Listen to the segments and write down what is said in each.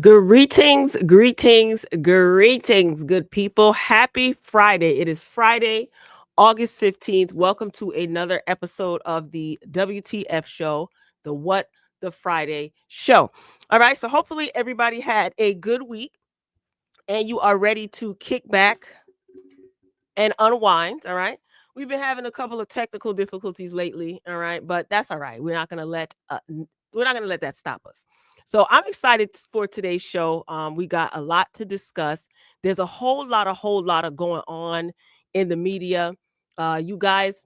Greetings, greetings, greetings, good people. Happy Friday. It is Friday, August 15th. Welcome to another episode of the WTF show, the What the Friday show. All right, so hopefully everybody had a good week and you are ready to kick back and unwind. All right. We've been having a couple of technical difficulties lately. All right, but that's all right. We're not gonna let that stop us. So I'm excited for today's show. We got a lot to discuss. There's a whole lot of going on in the media. You guys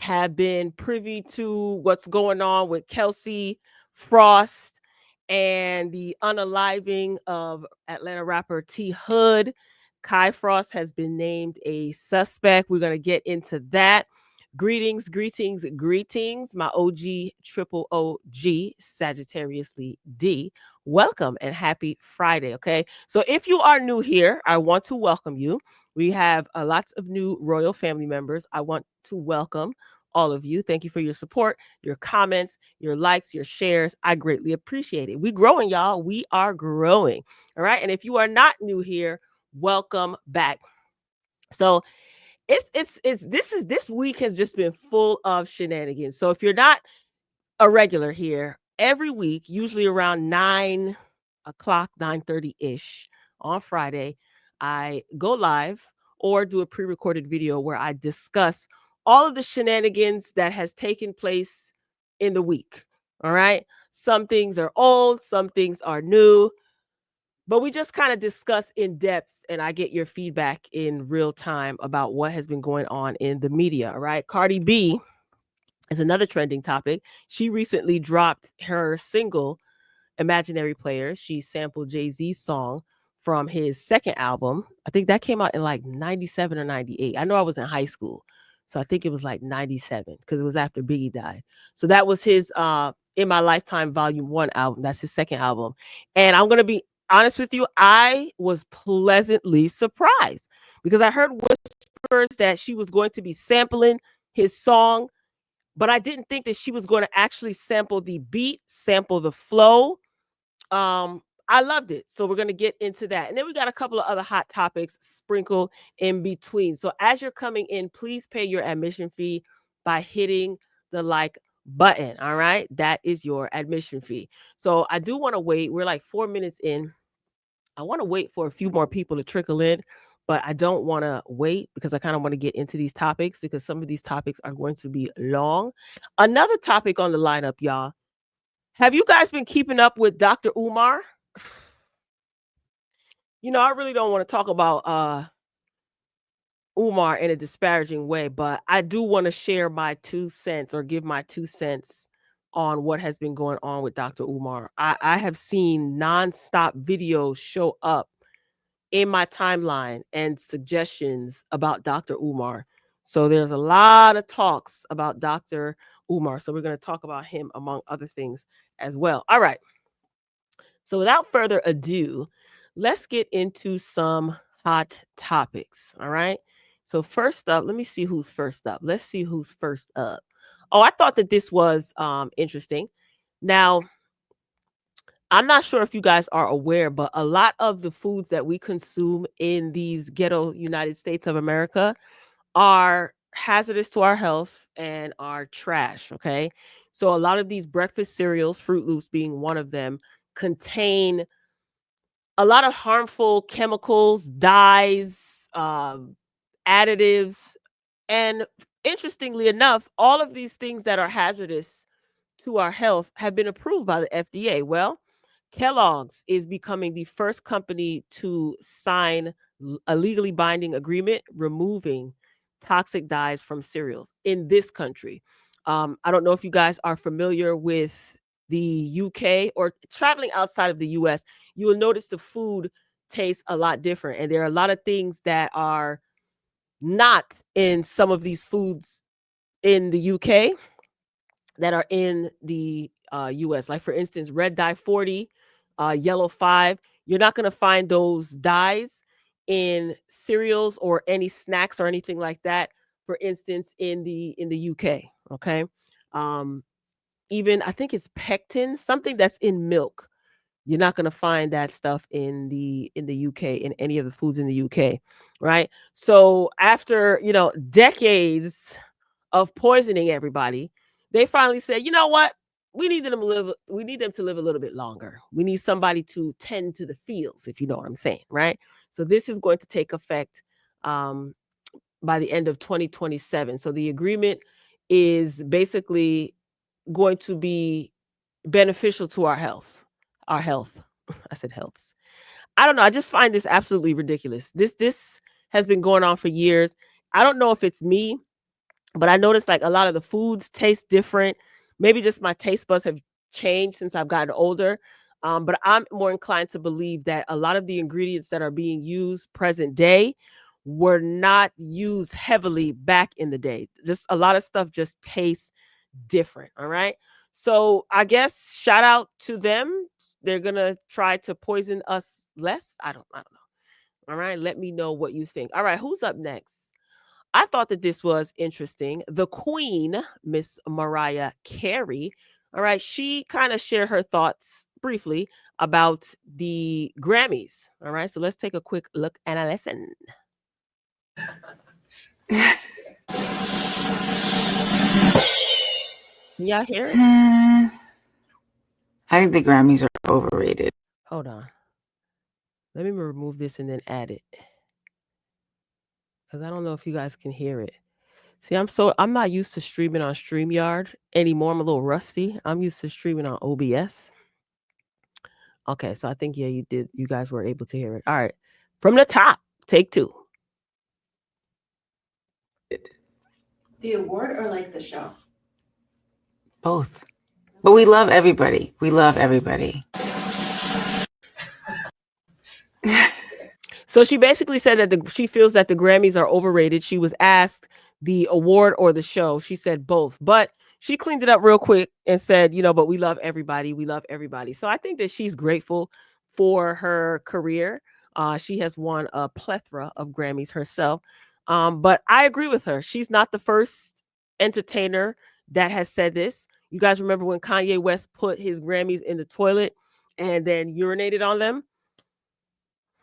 have been privy to what's going on with Kelsie, Frost, and the unaliving of Atlanta rapper T Hood. Kai Frost has been named a suspect. We're going to get into that. Greetings, greetings, greetings, my OG triple OG Sagittariusly D. Welcome and happy Friday. Okay. So if you are new here, I want to welcome you. We have lots of new royal family members. I want to welcome all of you. Thank you for your support, your comments, your likes, your shares. I greatly appreciate it. We growing, y'all. We are growing. All right. And if you are not new here, welcome back. So this week has just been full of shenanigans. So if you're not a regular here, every week, usually around 9 o'clock, 9:30-ish on Friday, I go live or do a pre-recorded video where I discuss all of the shenanigans that has taken place in the week. All right. Some things are old, some things are new, but we just kind of discuss in depth and I get your feedback in real time about what has been going on in the media. All right. Cardi B is another trending topic. She recently dropped her single Imaginary Players. She sampled Jay-Z's song from his second album. I think that came out in like 97 or 98. I know I was in high school. So I think it was like 97 because it was after Biggie died. So that was his In My Lifetime Volume 1 album. That's his second album. And I'm going to be honest with you, I was pleasantly surprised because I heard whispers that she was going to be sampling his song, but I didn't think that she was going to actually sample the beat, sample the flow. I loved it. So we're going to get into that. And then we got a couple of other hot topics sprinkled in between. So as you're coming in, please pay your admission fee by hitting the like button. All right. That is your admission fee. So I do want to wait. We're like 4 minutes in. I want to wait for a few more people to trickle in, but I don't want to wait because I kind of want to get into these topics because some of these topics are going to be long. Another topic on the lineup, y'all. Have you guys been keeping up with Dr. Umar? I really don't want to talk about Umar in a disparaging way, but I do want to share my 2 cents or give my 2 cents on what has been going on with Dr. Umar. I have seen nonstop videos show up in my timeline and suggestions about Dr. Umar. So there's a lot of talks about Dr. Umar. So we're going to talk about him among other things as well. All right. So without further ado, let's get into some hot topics. All right. So first up, let me see who's first up. Let's see who's first up. Oh, I thought that this was interesting. Now, I'm not sure if you guys are aware, but a lot of the foods that we consume in these ghetto United States of America are hazardous to our health and are trash. Okay. So a lot of these breakfast cereals, Fruit Loops being one of them, contain a lot of harmful chemicals, dyes, additives. And interestingly enough, all of these things that are hazardous to our health have been approved by the FDA. Well, Kellogg's is becoming the first company to sign a legally binding agreement removing toxic dyes from cereals in this country. I don't know if you guys are familiar with the UK or traveling outside of the US, you will notice the food tastes a lot different. And there are a lot of things that are not in some of these foods in the UK that are in the US. Like, for instance, red dye 40, yellow 5. You're not going to find those dyes in cereals or any snacks or anything like that. For instance, in the UK. Okay. Um, Even I think it's pectin, something that's in milk. You're not going to find that stuff in the UK, in any of the foods in the UK, right? So after, decades of poisoning everybody, they finally said, "You know what? We need them to live a little bit longer. We need somebody to tend to the fields, if you know what I'm saying, right?" So this is going to take effect um by the end of 2027. So the agreement is basically going to be beneficial to our health. Our health. I said health. I don't know. I just find this absolutely ridiculous. This has been going on for years. I don't know if it's me, but I noticed like a lot of the foods taste different. Maybe just my taste buds have changed since I've gotten older. But I'm more inclined to believe that a lot of the ingredients that are being used present day were not used heavily back in the day. Just a lot of stuff just tastes different. All right. So I guess shout out to them. They're gonna try to poison us less. I don't know. All right. Let me know what you think. All right, who's up next? I thought that this was interesting. The Queen, Miss Mariah Carey, all right, she kind of shared her thoughts briefly about the Grammys. All right, so let's take a quick look and a listen. Can y'all hear it? I think the Grammys are overrated. Hold on. Let me remove this and then add it. Because I don't know if you guys can hear it. See, I'm not used to streaming on StreamYard anymore. I'm a little rusty. I'm used to streaming on OBS. Okay, so I think you guys were able to hear it. All right. From the top, take 2. The award or like the show? Both. But we love everybody. We love everybody. So she basically said that she feels that the Grammys are overrated. She was asked the award or the show. She said both, but she cleaned it up real quick and said, but we love everybody. We love everybody. So I think that she's grateful for her career. She has won a plethora of Grammys herself. But I agree with her. She's not the first entertainer that has said this. You guys remember when Kanye West put his Grammys in the toilet and then urinated on them?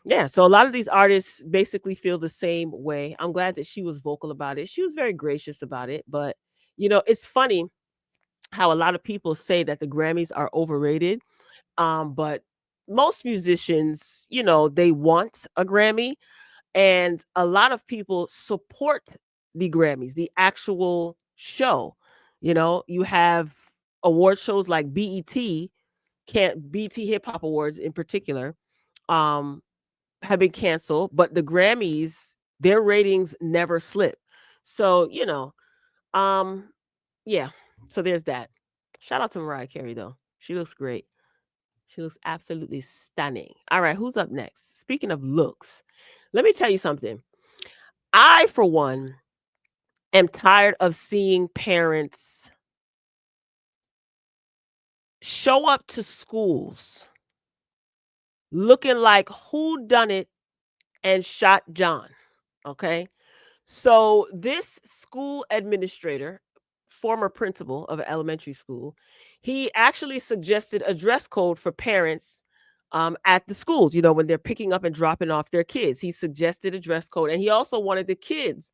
Yeah, so a lot of these artists basically feel the same way. I'm glad that she was vocal about it. She was very gracious about it, but it's funny how a lot of people say that the Grammys are overrated. But most musicians, they want a Grammy, and a lot of people support the Grammys, the actual show. You have award shows like BET Hip Hop Awards in particular. Um, have been canceled, but the Grammys, their ratings never slip. So, um, yeah. So there's that. Shout out to Mariah Carey though. She looks great. She looks absolutely stunning. All right, who's up next? Speaking of looks, let me tell you something. I, for one, am tired of seeing parents show up to schools looking like who done it and shot John. Okay. So this school administrator, former principal of an elementary school, he actually suggested a dress code for parents at the schools, when they're picking up and dropping off their kids. He suggested a dress code, and he also wanted the kids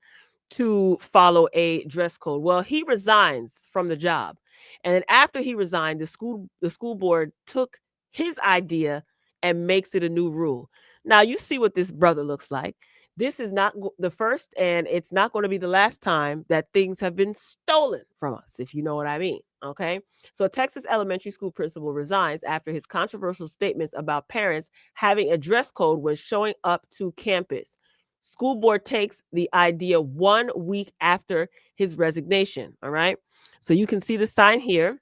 to follow a dress code. Well, he resigns from the job. And then after he resigned, the school board took his idea and makes it a new rule. Now you see what this brother looks like. This is not the first, and it's not going to be the last time that things have been stolen from us, if you know what I mean. Okay. So a Texas elementary school principal resigns after his controversial statements about parents having a dress code when showing up to campus. School board takes the idea 1 week after his resignation. All right. So you can see the sign here: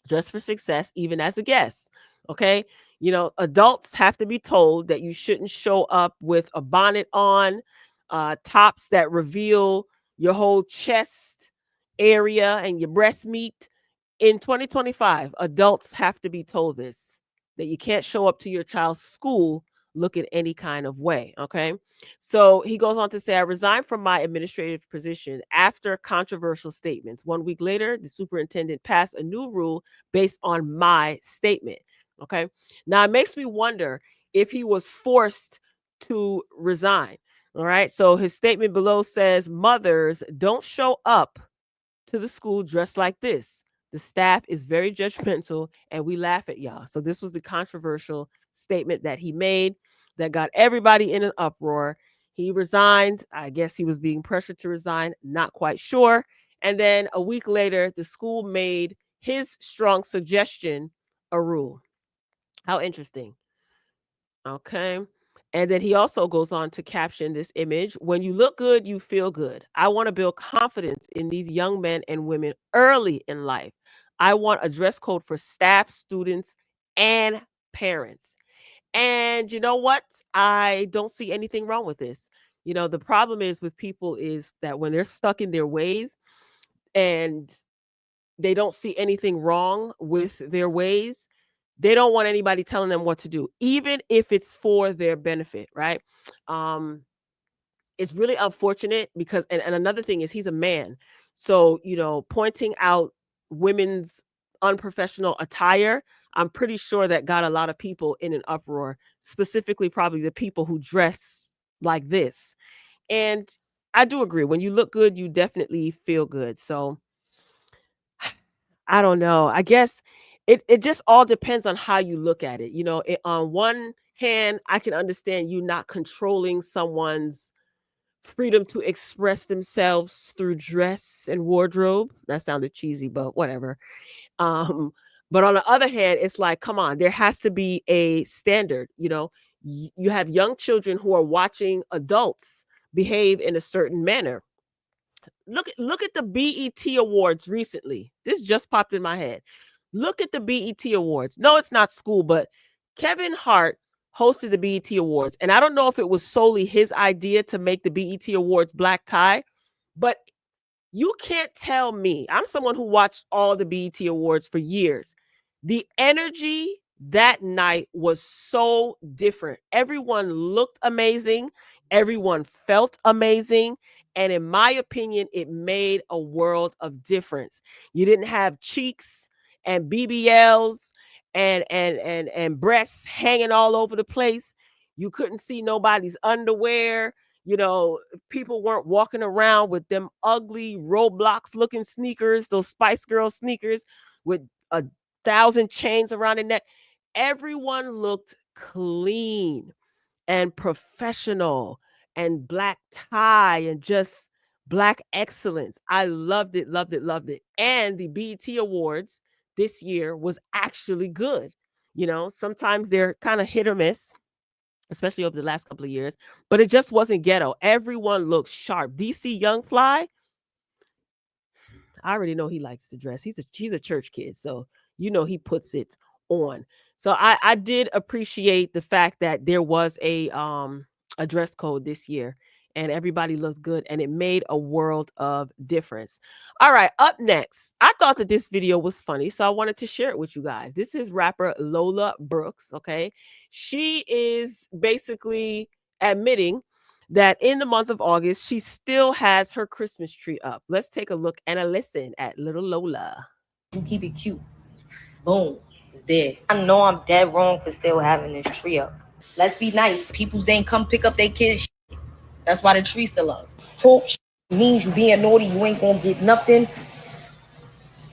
dress for success, even as a guest. Okay. Adults have to be told that you shouldn't show up with a bonnet on, tops that reveal your whole chest area and your breast meat. In 2025, adults have to be told this, that you can't show up to your child's school looking any kind of way. Okay. So he goes on to say, I resigned from my administrative position after controversial statements. 1 week later, the superintendent passed a new rule based on my statement. Okay. Now it makes me wonder if he was forced to resign. All right. So his statement below says, "Mothers, don't show up to the school dressed like this. The staff is very judgmental and we laugh at y'all." So this was the controversial statement that he made that got everybody in an uproar. He resigned. I guess he was being pressured to resign, not quite sure. And then a week later, the school made his strong suggestion a rule. How interesting. Okay. And then he also goes on to caption this image: "When you look good, you feel good. I want to build confidence in these young men and women early in life. I want a dress code for staff, students, and parents." And you know what? I don't see anything wrong with this. The problem is with people is that when they're stuck in their ways and they don't see anything wrong with their ways, they don't want anybody telling them what to do, even if it's for their benefit, right? Um, it's really unfortunate because, and another thing is he's a man. So, pointing out women's unprofessional attire, I'm pretty sure that got a lot of people in an uproar, specifically probably the people who dress like this. And I do agree. When you look good, you definitely feel good. So, I don't know. I guess it just all depends on how you look at it. On one hand, I can understand you not controlling someone's freedom to express themselves through dress and wardrobe. That sounded cheesy, but whatever. Um, but on the other hand, it's like, come on, there has to be a standard. You have young children who are watching adults behave in a certain manner. Look at the BET Awards recently. This just popped in my head. Look at the BET Awards. No, it's not school, but Kevin Hart hosted the BET Awards. And I don't know if it was solely his idea to make the BET Awards black tie, but you can't tell me. I'm someone who watched all the BET Awards for years. The energy that night was so different. Everyone looked amazing. Everyone felt amazing. And in my opinion, it made a world of difference. You didn't have cheeks and BBLs and breasts hanging all over the place. You couldn't see nobody's underwear. People weren't walking around with them ugly Roblox looking sneakers, those Spice Girl sneakers with 1,000 chains around their neck. Everyone looked clean and professional and black tie and just black excellence. I loved it, loved it, loved it. And the BET Awards this year was actually good. Sometimes they're kind of hit or miss, especially over the last couple of years, but it just wasn't ghetto. Everyone looked sharp. DC Young Fly, I already know he likes to dress. He's a church kid, so he puts it on. So I did appreciate the fact that there was a dress code this year and everybody looked good and it made a world of difference. All right, up next. I thought that this video was funny, so I wanted to share it with you guys. This is rapper Lola Brooks, okay? She is basically admitting that in the month of August, she still has her Christmas tree up. Let's take a look and a listen at little Lola. You keep it cute. Boom. It's there. I know I'm dead wrong for still having this tree up. Let's be nice. Peoples ain't come pick up their kids. That's why the tree's still up. Talk means you being naughty, you ain't gonna get nothing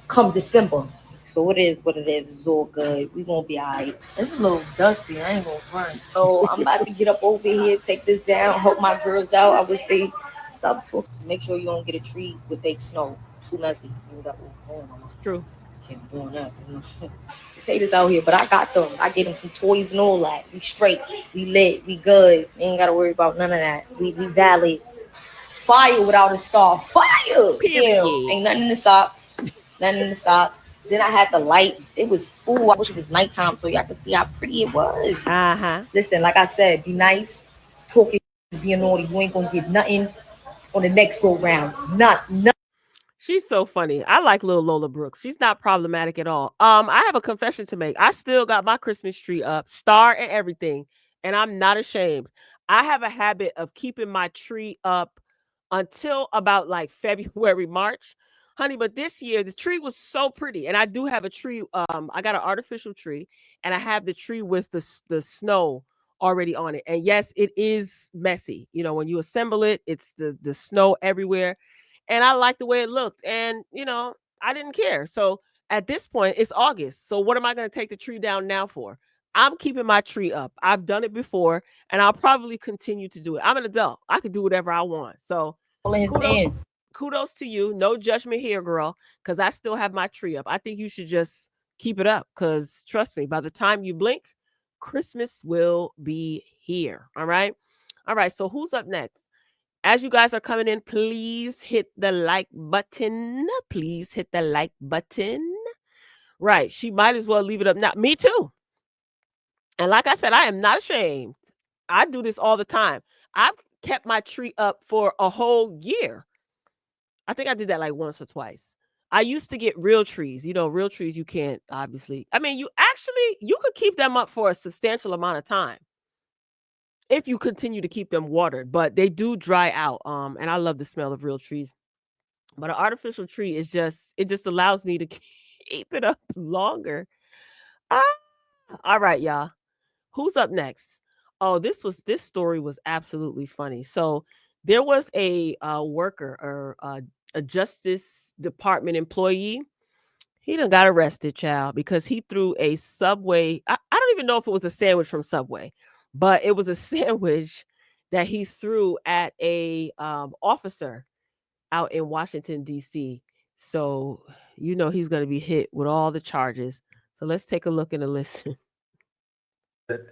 come December. So it is what it is. It's all good. We gonna be alright. It's a little dusty. I ain't gonna front. So I'm about to get up over here, take this down, help my girls out. I wish they stop talking. Make sure you don't get a tree with fake snow. Too messy. You got True. Can't be doing that. There's haters out here, but I got them. I get them some toys and all that. We straight. We lit. We good. We ain't gotta worry about none of that. We valid. Fire without a star. Fire. Period. Ain't nothing in the socks. Nothing in the socks. Then I had the lights. It was, I wish it was nighttime so y'all could see how pretty it was. Listen, like I said, be nice. Talking, being naughty. You ain't gonna get nothing on the next go round. Nothing. She's so funny. I like little Lola Brooks. She's not problematic at all. I have a confession to make. I still got my Christmas tree up, star and everything, and I'm not ashamed. I have a habit of keeping my tree up until about like February, March. Honey, but this year the tree was so pretty. And I do have a tree. I got an artificial tree and I have the tree with the snow already on it. And yes, it is messy. You know, when you assemble it, it's the snow everywhere. And I like the way it looked. And, you know, I didn't care. So at this point, it's August. So what am I going to take the tree down now for? I'm keeping my tree up. I've done it before, and I'll probably continue to do it. I'm an adult. I can do whatever I want. So All in his hands. kudos to you. No judgment here, girl, because I still have my tree up. I think you should just keep it up, because trust me, by the time you blink, Christmas will be here. All right. All right. So who's up next? As you guys are coming in, please hit the like button. Please hit the like button. Right. She might as well leave it up now. Me too. And like I said, I am not ashamed. I do this all the time. I've kept my tree up for a whole year. I think I did that like once or twice. I used to get real trees. You know, real trees you can't obviously. I mean, you could keep them up for a substantial amount of time if you continue to keep them watered, but they do dry out. And I love the smell of real trees. But an artificial tree is just allows me to keep it up longer. Ah, all right, y'all. Who's up next? Oh, this story was absolutely funny. So there was a worker or a Justice Department employee. He done got arrested, child, because he threw a Subway. I don't even know if it was a sandwich from Subway, but it was a sandwich that he threw at a officer out in Washington, D.C. So, you know, he's going to be hit with all the charges. So let's take a look and a listen.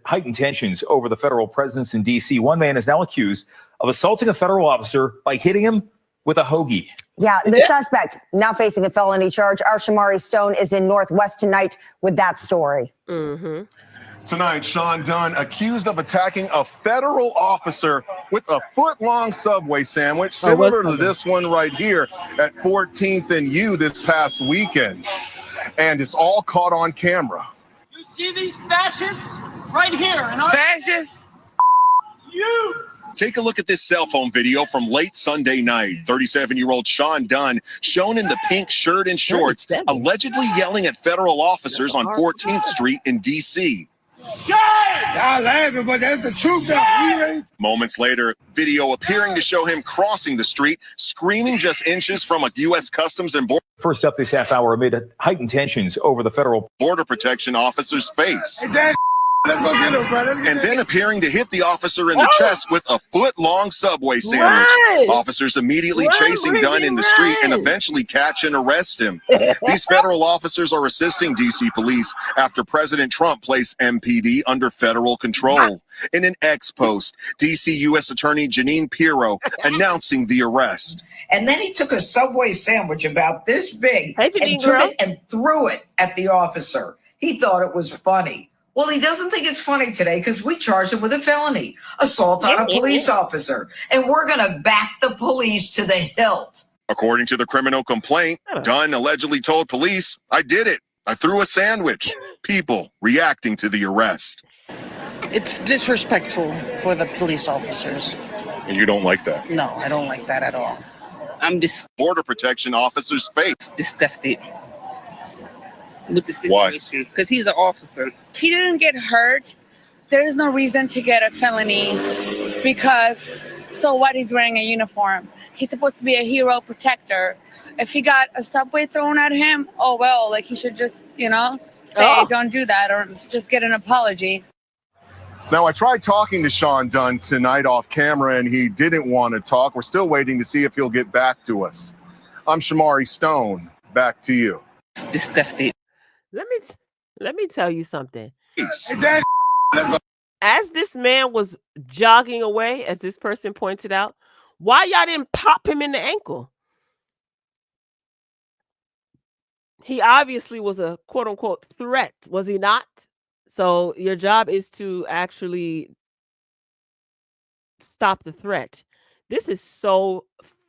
Heightened tensions over the federal presence in D.C. One man is now accused of assaulting a federal officer by hitting him with a hoagie. Yeah, the suspect now facing a felony charge. Our Shamari Stone is in Northwest tonight with that story. Mm-hmm. Tonight, Sean Dunn accused of attacking a federal officer with a foot-long Subway sandwich, similar to this one right here at 14th and U this past weekend. And it's all caught on camera. You see these fascists right here? Fascists? You! Take a look at this cell phone video from late Sunday night. 37-year-old Sean Dunn, shown in the pink shirt and shorts, allegedly yelling at federal officers on 14th Street in D.C. Y'all laughing, but that's the truth. Though. Moments later, video appearing to show him crossing the street, screaming just inches from a U.S. Customs and Border. First up this half hour amid heightened tensions over the federal Border Protection officer's face. Hey, let's go get him, bro. And then appearing to hit the officer in the chest with a foot-long Subway sandwich. Officers immediately chasing Dunn in the street and eventually catch and arrest him. These federal officers are assisting D.C. police after President Trump placed MPD under federal control. In an X post, D.C. U.S. Attorney Jeanine Pirro announcing the arrest. And then he took a Subway sandwich about this big and threw it at the officer. He thought it was funny. Well, he doesn't think it's funny today because we charged him with a felony, assault on a police officer, and we're going to back the police to the hilt. According to the criminal complaint, Dunn allegedly told police, "I did it. I threw a sandwich." People reacting to the arrest. It's disrespectful for the police officers. And you don't like that? No, I don't like that at all. I'm just Border Protection officer's face. disgusted with the situation because he's an officer. He didn't get hurt. There's no reason to get a felony because so what, he's wearing a uniform. He's supposed to be a hero protector. If he got a Subway thrown at him, oh well, like he should just, say don't do that or just get an apology. Now, I tried talking to Sean Dunn tonight off camera and he didn't want to talk. We're still waiting to see if he'll get back to us. I'm Shamari Stone. Back to you. Disgusting. Let me tell you something. As this man was jogging away, as this person pointed out, why y'all didn't pop him in the ankle? He obviously was a quote unquote threat, was he not? So your job is to actually stop the threat. This is so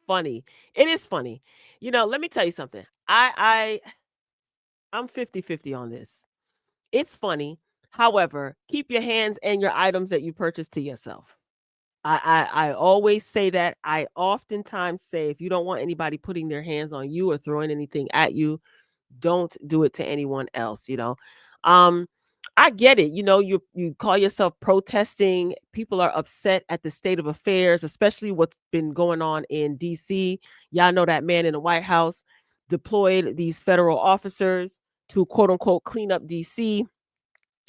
funny. It is funny. Let me tell you something. I'm 50-50 on this. It's funny. However, keep your hands and your items that you purchase to yourself. I always say that. I oftentimes say if you don't want anybody putting their hands on you or throwing anything at you, don't do it to anyone else, I get it. You know, you call yourself protesting. People are upset at the state of affairs, especially what's been going on in DC. Y'all know that man in the White House deployed these federal officers to quote unquote clean up DC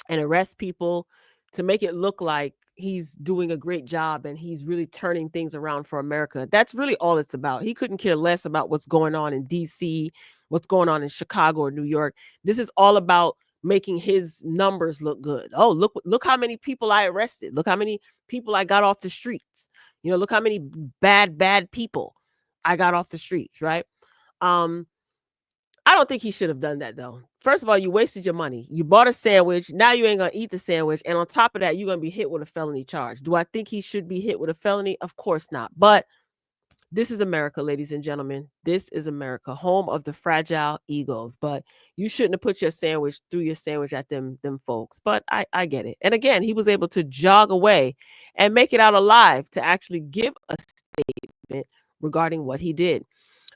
and arrest people to make it look like he's doing a great job and he's really turning things around for America. That's really all it's about. He couldn't care less about what's going on in DC, what's going on in Chicago or New York. This is all about making his numbers look good. Oh, look how many people I arrested. Look how many people I got off the streets. You know, look how many bad people I got off the streets, right? I don't think he should have done that though. First of all, you wasted your money. You bought a sandwich. Now you ain't gonna eat the sandwich. And on top of that, you're gonna be hit with a felony charge. Do I think he should be hit with a felony? Of course not. But this is America, ladies and gentlemen. This is America, home of the fragile egos. But you shouldn't have put your sandwich through your sandwich at them folks. But I get it. And again, he was able to jog away and make it out alive to actually give a statement regarding what he did.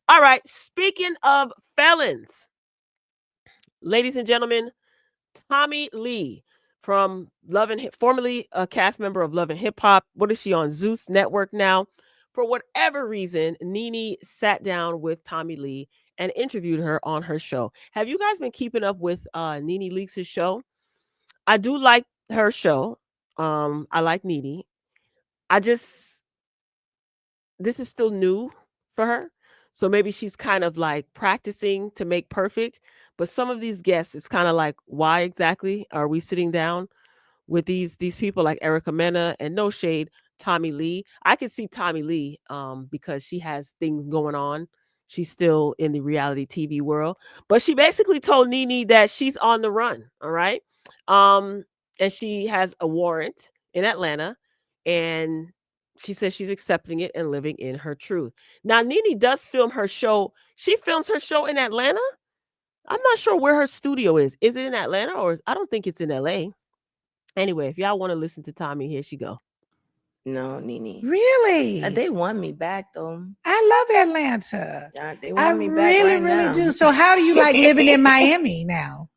All right. Speaking of felons, ladies and gentlemen, Tommy Lee from Love and formerly a cast member of Love and Hip Hop. What is she on? Zeus Network now? For whatever reason, Nene sat down with Tommy Lee and interviewed her on her show. Have you guys been keeping up with Nene Leakes' show? I do like her show. I like Nene. This is still new for her. So maybe she's kind of like practicing to make perfect. But some of these guests, it's kind of like, why exactly are we sitting down with these people like Erica Mena and no shade, Tommy Lee? I can see Tommy Lee because she has things going on. She's still in the reality TV world. But she basically told Nene that she's on the run. All right. And she has a warrant in Atlanta. And she says she's accepting it and living in her truth. Now, Nene does film her show. She films her show in Atlanta. I'm not sure where her studio is. Is it in Atlanta or I don't think it's in LA. Anyway, if y'all want to listen to Tommy, here she go. No, Nene. Really? They want me back though. I love Atlanta. They want me back. I really, really do. So how do you like living in Miami now?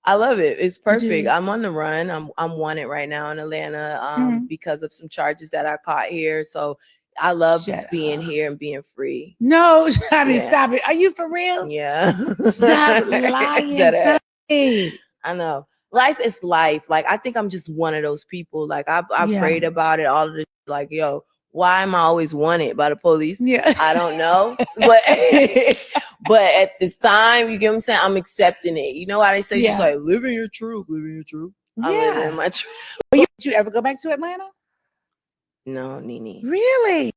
I love it. It's perfect. I'm on the run. I'm wanted right now in Atlanta because of some charges that I caught here. So I love being here and being free. No, I mean, stop it. Are you for real? Yeah. Stop lying to me. I know. Life is life. Like, I think I'm just one of those people. Like, I've prayed about it, all of this. Like, yo, why am I always wanted by the police? Yeah. I don't know. But at this time, you get what I'm saying? I'm accepting it. You know why they say just like, live in your truth, live in your truth. I'm living in my truth. Did you ever go back to Atlanta? No, Nene. Really?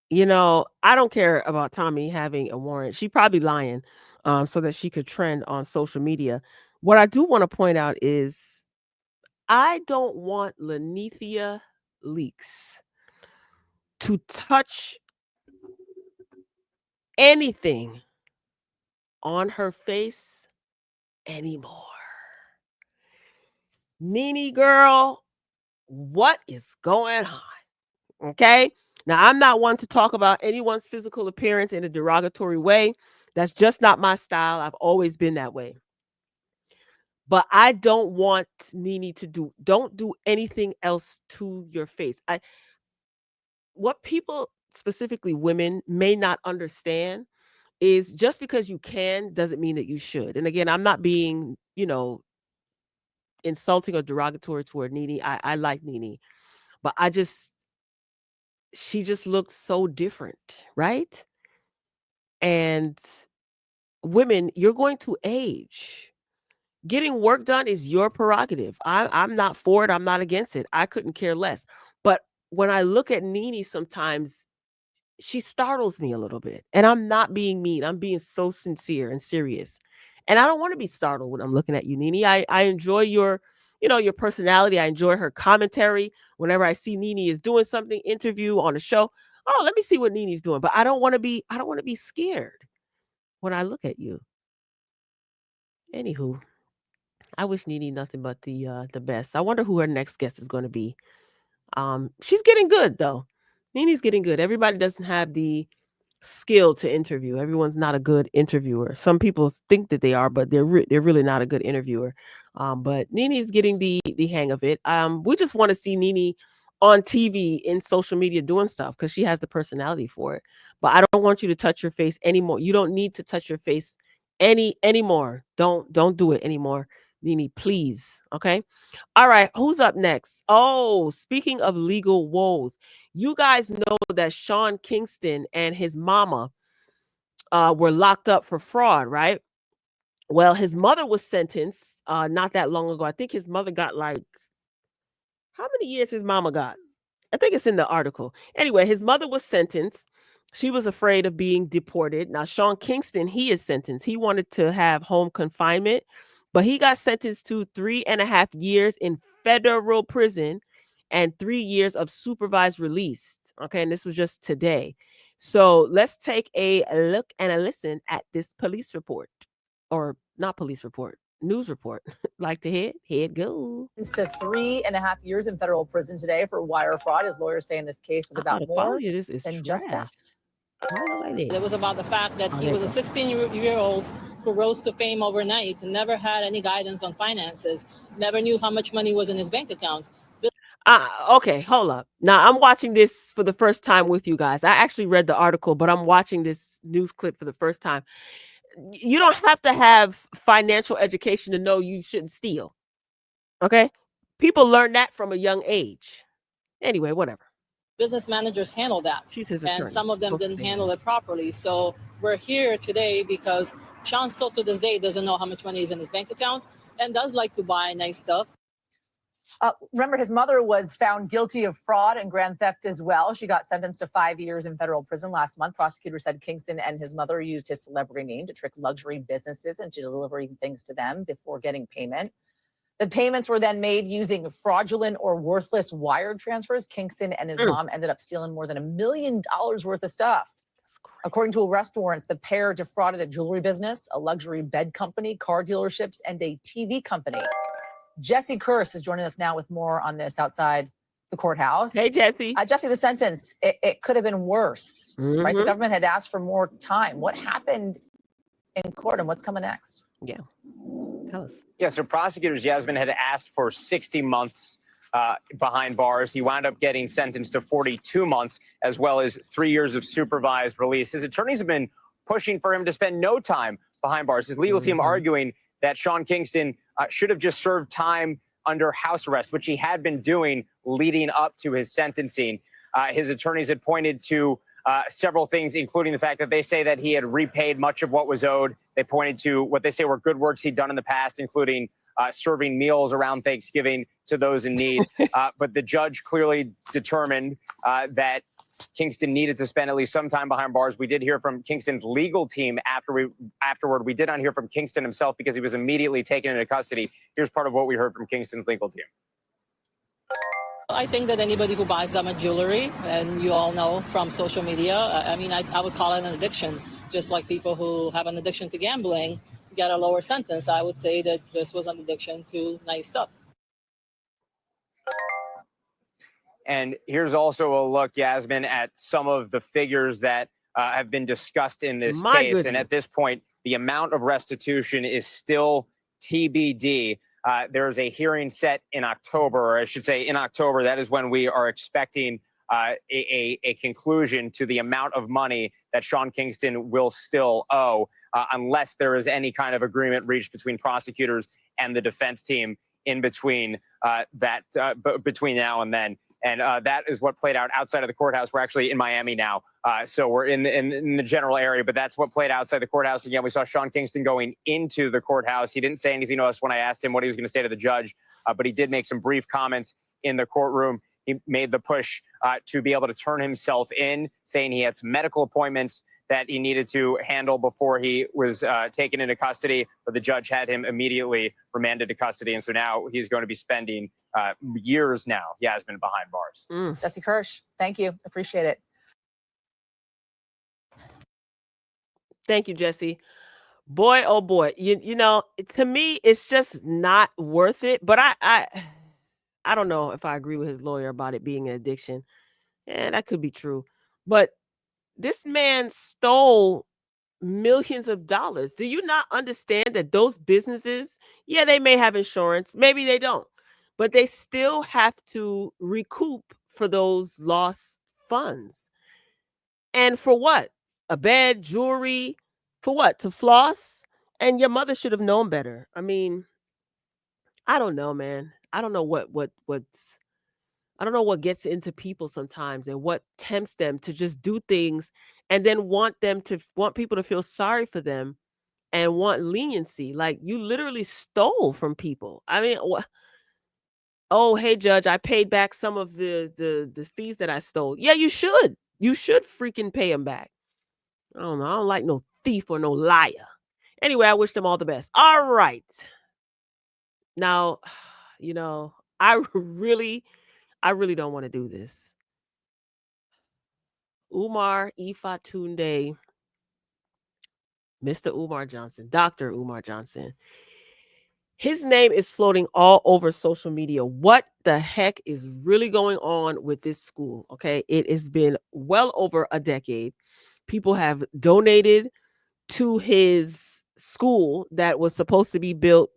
You know, I don't care about Tommy having a warrant. She probably lying so that she could trend on social media. What I do want to point out is I don't want Lanithia Leakes to touch anything on her face anymore. Nene girl, what is going on? Okay. Now, I'm not one to talk about anyone's physical appearance in a derogatory way. That's just not my style. I've always been that way. But I don't want Nene to don't do anything else to your face. What people, specifically women, may not understand is just because you can doesn't mean that you should. And again, I'm not being, insulting or derogatory toward Nene. I like Nene, but she just looks so different, right? And women, you're going to age. Getting work done is your prerogative. I'm not for it. I'm not against it. I couldn't care less. But when I look at Nene sometimes, she startles me a little bit. And I'm not being mean. I'm being so sincere and serious. And I don't want to be startled when I'm looking at you, Nene. I enjoy your personality. I enjoy her commentary. Whenever I see Nene is doing something, interview on a show, oh, let me see what Nene's doing. But I don't want to be scared when I look at you. Anywho, I wish Nene nothing but the best. I wonder who her next guest is going to be. She's getting good though. Nene's getting good. Everybody doesn't have the skill to interview. Everyone's not a good interviewer. Some people think that they are, but they're really not a good interviewer. But Nene's getting the hang of it. We just want to see Nene on TV, in social media, doing stuff because she has the personality for it. But I don't want you to touch your face anymore. You don't need to touch your face anymore. Don't do it anymore, Nene, please. Okay. All right. Who's up next? Oh, speaking of legal woes, you guys know that Sean Kingston and his mama were locked up for fraud, right? Well, his mother was sentenced not that long ago. I think his mother got like, how many years his mama got? I think it's in the article. Anyway, his mother was sentenced. She was afraid of being deported. Now, Sean Kingston, he is sentenced. He wanted to have home confinement, but he got sentenced to 3.5 years in federal prison and 3 years of supervised release. Okay, and this was just today. So let's take a look and a listen at this police report. Or not police report, news report. Like to head? Head go. To 3.5 years in federal prison today for wire fraud. His lawyers saying this case was about more than just theft. It was about the fact that he was a 16-year-old who rose to fame overnight and never had any guidance on finances, never knew how much money was in his bank account. Okay, hold up. Now, I'm watching this for the first time with you guys. I actually read the article, but I'm watching this news clip for the first time. You don't have to have financial education to know you shouldn't steal. Okay? People learn that from a young age. Anyway, whatever. Business managers handle that. She's his and attorney. some of them didn't handle it properly. So we're here today because Sean still to this day doesn't know how much money is in his bank account and does like to buy nice stuff. Remember, his mother was found guilty of fraud and grand theft as well. She got sentenced to 5 years in federal prison last month. Prosecutors said Kingston and his mother used his celebrity name to trick luxury businesses into delivering things to them before getting payment. The payments were then made using fraudulent or worthless wire transfers. Kingston and his mom ended up stealing more than $1 million worth of stuff. According to arrest warrants, the pair defrauded a jewelry business, a luxury bed company, car dealerships, and a TV company. Jesse Kirsch is joining us now with more on this outside the courthouse. Hey, Jesse. Jesse, the sentence, it could have been worse, right? The government had asked for more time. What happened in court and what's coming next? Yeah. Tell us. Yeah, so prosecutors, Yasmin, had asked for 60 months behind bars. He wound up getting sentenced to 42 months, as well as 3 years of supervised release. His attorneys have been pushing for him to spend no time behind bars. His legal team arguing that Sean Kingston should have just served time under house arrest, which he had been doing leading up to his sentencing. His attorneys had pointed to several things, including the fact that they say that he had repaid much of what was owed. They pointed to what they say were good works he'd done in the past, including serving meals around Thanksgiving to those in need. But the judge clearly determined that Kingston needed to spend at least some time behind bars. We did hear from Kingston's legal team afterward. We did not hear from Kingston himself because he was immediately taken into custody. Here's part of what we heard from Kingston's legal team. I think that anybody who buys diamond jewelry, and you all know from social media, I would call it an addiction. Just like people who have an addiction to gambling get a lower sentence, I would say that this was an addiction to nice stuff. And here's also a look, Yasmin, at some of the figures that have been discussed in this case. Goodness. And at this point, the amount of restitution is still TBD. There's a hearing set in October, or I should say in October. That is when we are expecting a conclusion to the amount of money that Sean Kingston will still owe, unless there is any kind of agreement reached between prosecutors and the defense team in between between now and then. And that is what played out outside of the courthouse. We're actually in Miami now, so we're in the general area, but that's what played outside the courthouse. Again, we saw Sean Kingston going into the courthouse. He didn't say anything to us when I asked him what he was going to say to the judge, but he did make some brief comments in the courtroom. He made the push to be able to turn himself in, saying he had some medical appointments that he needed to handle before he was taken into custody, but the judge had him immediately remanded to custody. And so now he's going to be spending years now, Yasmin, behind bars. Jesse Kirsch, thank you. Appreciate it. Thank you, Jesse. Boy, oh boy. You know, to me, it's just not worth it. But I don't know if I agree with his lawyer about it being an addiction. Yeah, that could be true. But this man stole millions of dollars. Do you not understand that those businesses, yeah, they may have insurance, maybe they don't, but they still have to recoup for those lost funds. And for what? A bed, jewelry, for what? To floss? And your mother should have known better. I mean, I don't know, man. I don't know what's I don't know what gets into people sometimes and what tempts them to just do things and then want people to feel sorry for them and want leniency. Like you literally stole from people. I mean, oh, hey judge, I paid back some of the fees that I stole. Yeah, you should. You should freaking pay them back. I don't know. I don't like no thief or no liar. Anyway, I wish them all the best. All right. Now, I really don't want to do this. Umar Ifatunde, Mr. Umar Johnson, Dr. Umar Johnson. His name is floating all over social media. What the heck is really going on with this school? Okay. It has been well over a decade. People have donated to his school that was supposed to be built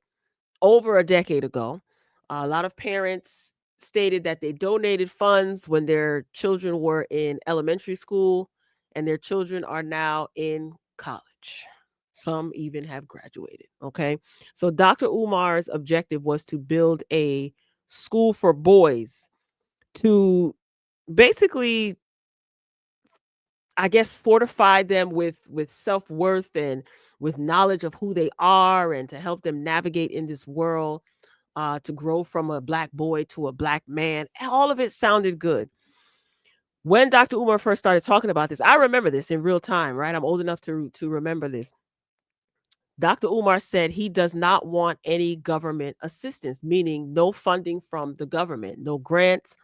over a decade ago. A lot of parents stated that they donated funds when their children were in elementary school and their children are now in college. Some even have graduated. Okay. So Dr. Umar's objective was to build a school for boys to basically, I guess, fortify them with self-worth and with knowledge of who they are and to help them navigate in this world, to grow from a black boy to a black man. All of it sounded good. When Dr. Umar first started talking about this, I remember this in real time, right? I'm old enough to remember this. Dr. Umar said he does not want any government assistance, meaning no funding from the government, no grants,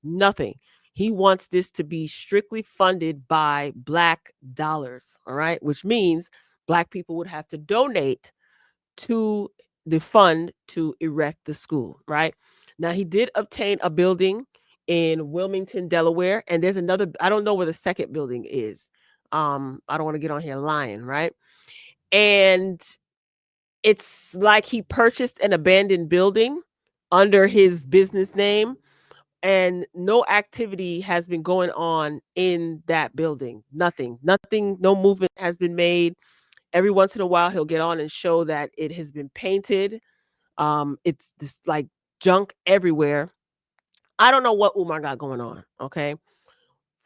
nothing. He wants this to be strictly funded by Black dollars, all right? Which means Black people would have to donate to the fund to erect the school, right? Now, he did obtain a building in Wilmington, Delaware, and there's another, I don't know where the second building is. I don't want to get on here lying, right? And it's like he purchased an abandoned building under his business name and no activity has been going on in that building. Nothing, no movement has been made. Every once in a while, he'll get on and show that it has been painted. It's just like junk everywhere. I don't know what Umar got going on. Okay.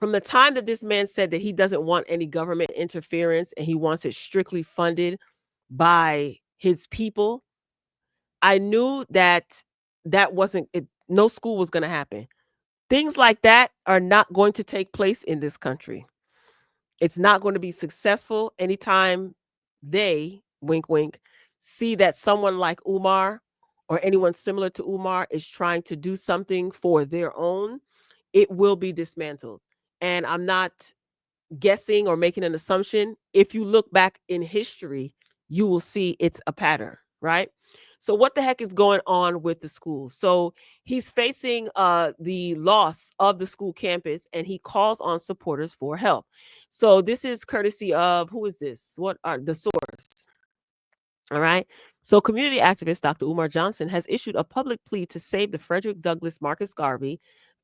From the time that this man said that he doesn't want any government interference and he wants it strictly funded by his people, I knew that wasn't it. No school was going to happen. Things like that are not going to take place in this country. It's not going to be successful anytime they, wink, wink, see that someone like Umar or anyone similar to Umar is trying to do something for their own. It will be dismantled. And I'm not guessing or making an assumption. If you look back in history, you will see it's a pattern, right? So what the heck is going on with the school? So he's facing the loss of the school campus and he calls on supporters for help. So this is courtesy of, who is this? What are the source? All right. So community activist Dr. Umar Johnson has issued a public plea to save the Frederick Douglass Marcus Garvey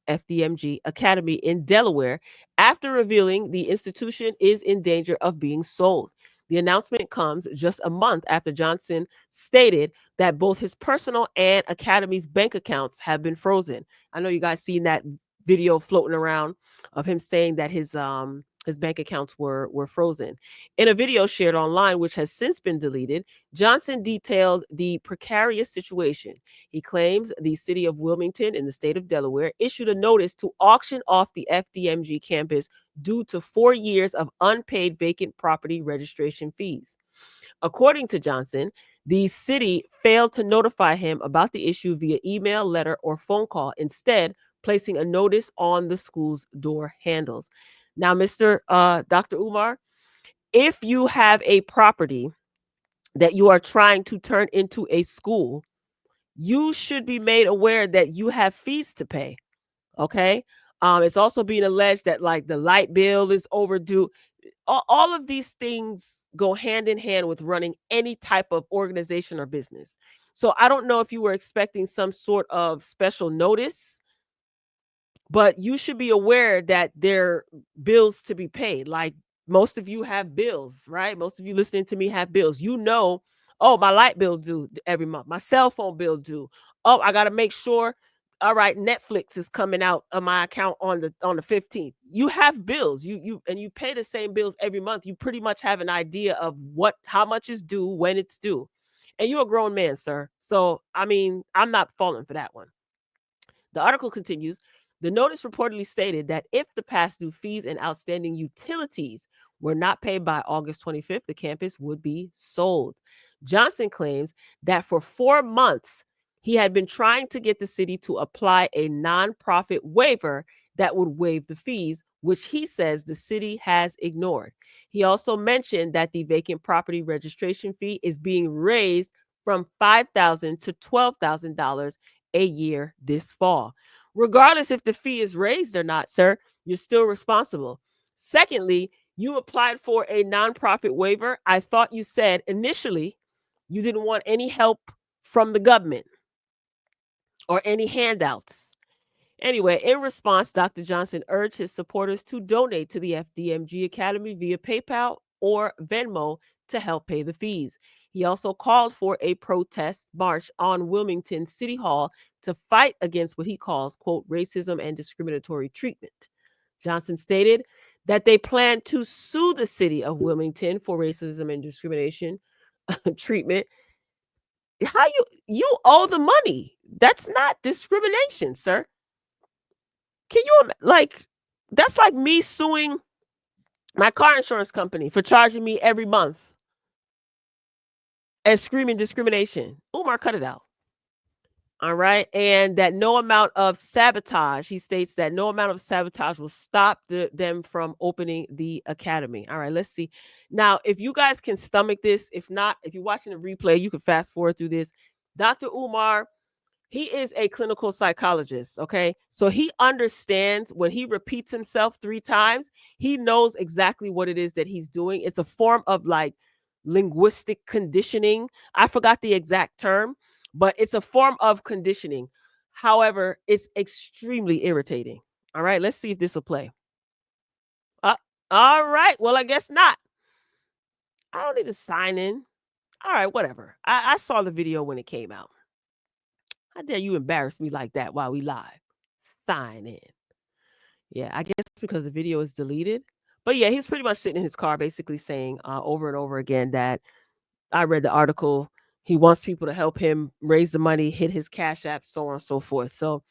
FDMG Academy in Delaware after revealing the institution is in danger of being sold. The announcement comes just a month after Johnson stated that both his personal and Academy's bank accounts have been frozen. I know you guys seen that video floating around of him saying that his bank accounts were frozen. In a video shared online, which has since been deleted, Johnson detailed the precarious situation. He claims the city of Wilmington in the state of Delaware issued a notice to auction off the FDMG campus due to 4 years of unpaid vacant property registration fees. According to Johnson, the city failed to notify him about the issue via email, letter, or phone call, instead placing a notice on the school's door handles. Now, Mr. Dr. Umar, if you have a property that you are trying to turn into a school, you should be made aware that you have fees to pay. Okay. It's also being alleged that like the light bill is overdue. all of these things go hand in hand with running any type of organization or business. So I don't know if you were expecting some sort of special notice, but you should be aware that there are bills to be paid. Like, most of you have bills, right? Most of you listening to me have bills. You know, oh, my light bill due every month. My cell phone bill due. Oh, I got to make sure. All right, Netflix is coming out of my account on the 15th. You have bills. You pay the same bills every month. You pretty much have an idea of how much is due, when it's due. And you're a grown man, sir. So, I mean, I'm not falling for that one. The article continues. The notice reportedly stated that if the past due fees and outstanding utilities were not paid by August 25th, the campus would be sold. Johnson claims that for 4 months, he had been trying to get the city to apply a nonprofit waiver that would waive the fees, which he says the city has ignored. He also mentioned that the vacant property registration fee is being raised from $5,000 to $12,000 a year this fall. Regardless if the fee is raised or not, sir, you're still responsible. Secondly, you applied for a nonprofit waiver. I thought you said initially you didn't want any help from the government or any handouts. Anyway, in response, Dr. Johnson urged his supporters to donate to the FDMG Academy via PayPal or Venmo to help pay the fees. He also called for a protest march on Wilmington City Hall to fight against what he calls, quote, racism and discriminatory treatment. Johnson stated that they plan to sue the city of Wilmington for racism and discrimination treatment. How you owe the money? That's not discrimination, sir. Can you that's like me suing my car insurance company for charging me every month and screaming discrimination. Umar, cut it out. All right. And that no amount of sabotage, he states that no amount of sabotage will stop them from opening the academy. All right, let's see. Now, if you guys can stomach this, if not, if you're watching a replay, you can fast forward through this. Dr. Umar, he is a clinical psychologist, okay? So he understands when he repeats himself 3 times, he knows exactly what it is that he's doing. It's a form of like linguistic conditioning. I forgot the exact term, but it's a form of conditioning. However, it's extremely irritating. All right, let's see if this will play. All right, well, I guess not. I don't need to sign in. All right, whatever. I saw the video when it came out. How dare you embarrass me like that while we live? Sign in. Yeah, I guess because the video is deleted. But yeah, he's pretty much sitting in his car basically saying over and over again that I read the article. He wants people to help him raise the money, hit his Cash App, so on and so forth. So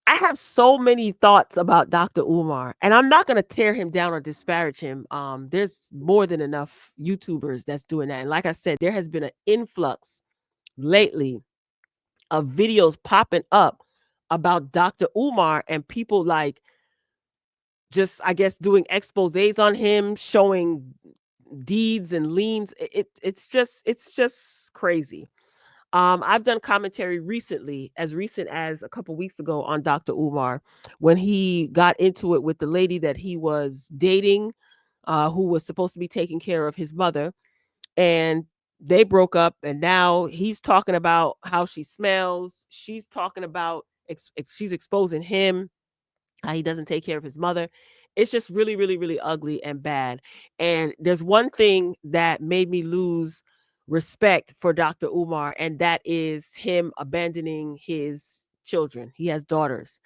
I have so many thoughts about Dr. Umar, and I'm not going to tear him down or disparage him. There's more than enough YouTubers that's doing that. And like I said, there has been an influx lately of videos popping up about Dr. Umar and people like just, I guess, doing exposés on him, showing deeds and liens. It's just crazy. I've done commentary recently, as recent as a couple weeks ago, on Dr. Umar when he got into it with the lady that he was dating, who was supposed to be taking care of his mother, and they broke up, and now he's talking about how she smells. She's talking about she's exposing him, how he doesn't take care of his mother. It's just really, really, really ugly and bad. And there's one thing that made me lose respect for Dr. Umar, and that is him abandoning his children. He has daughters.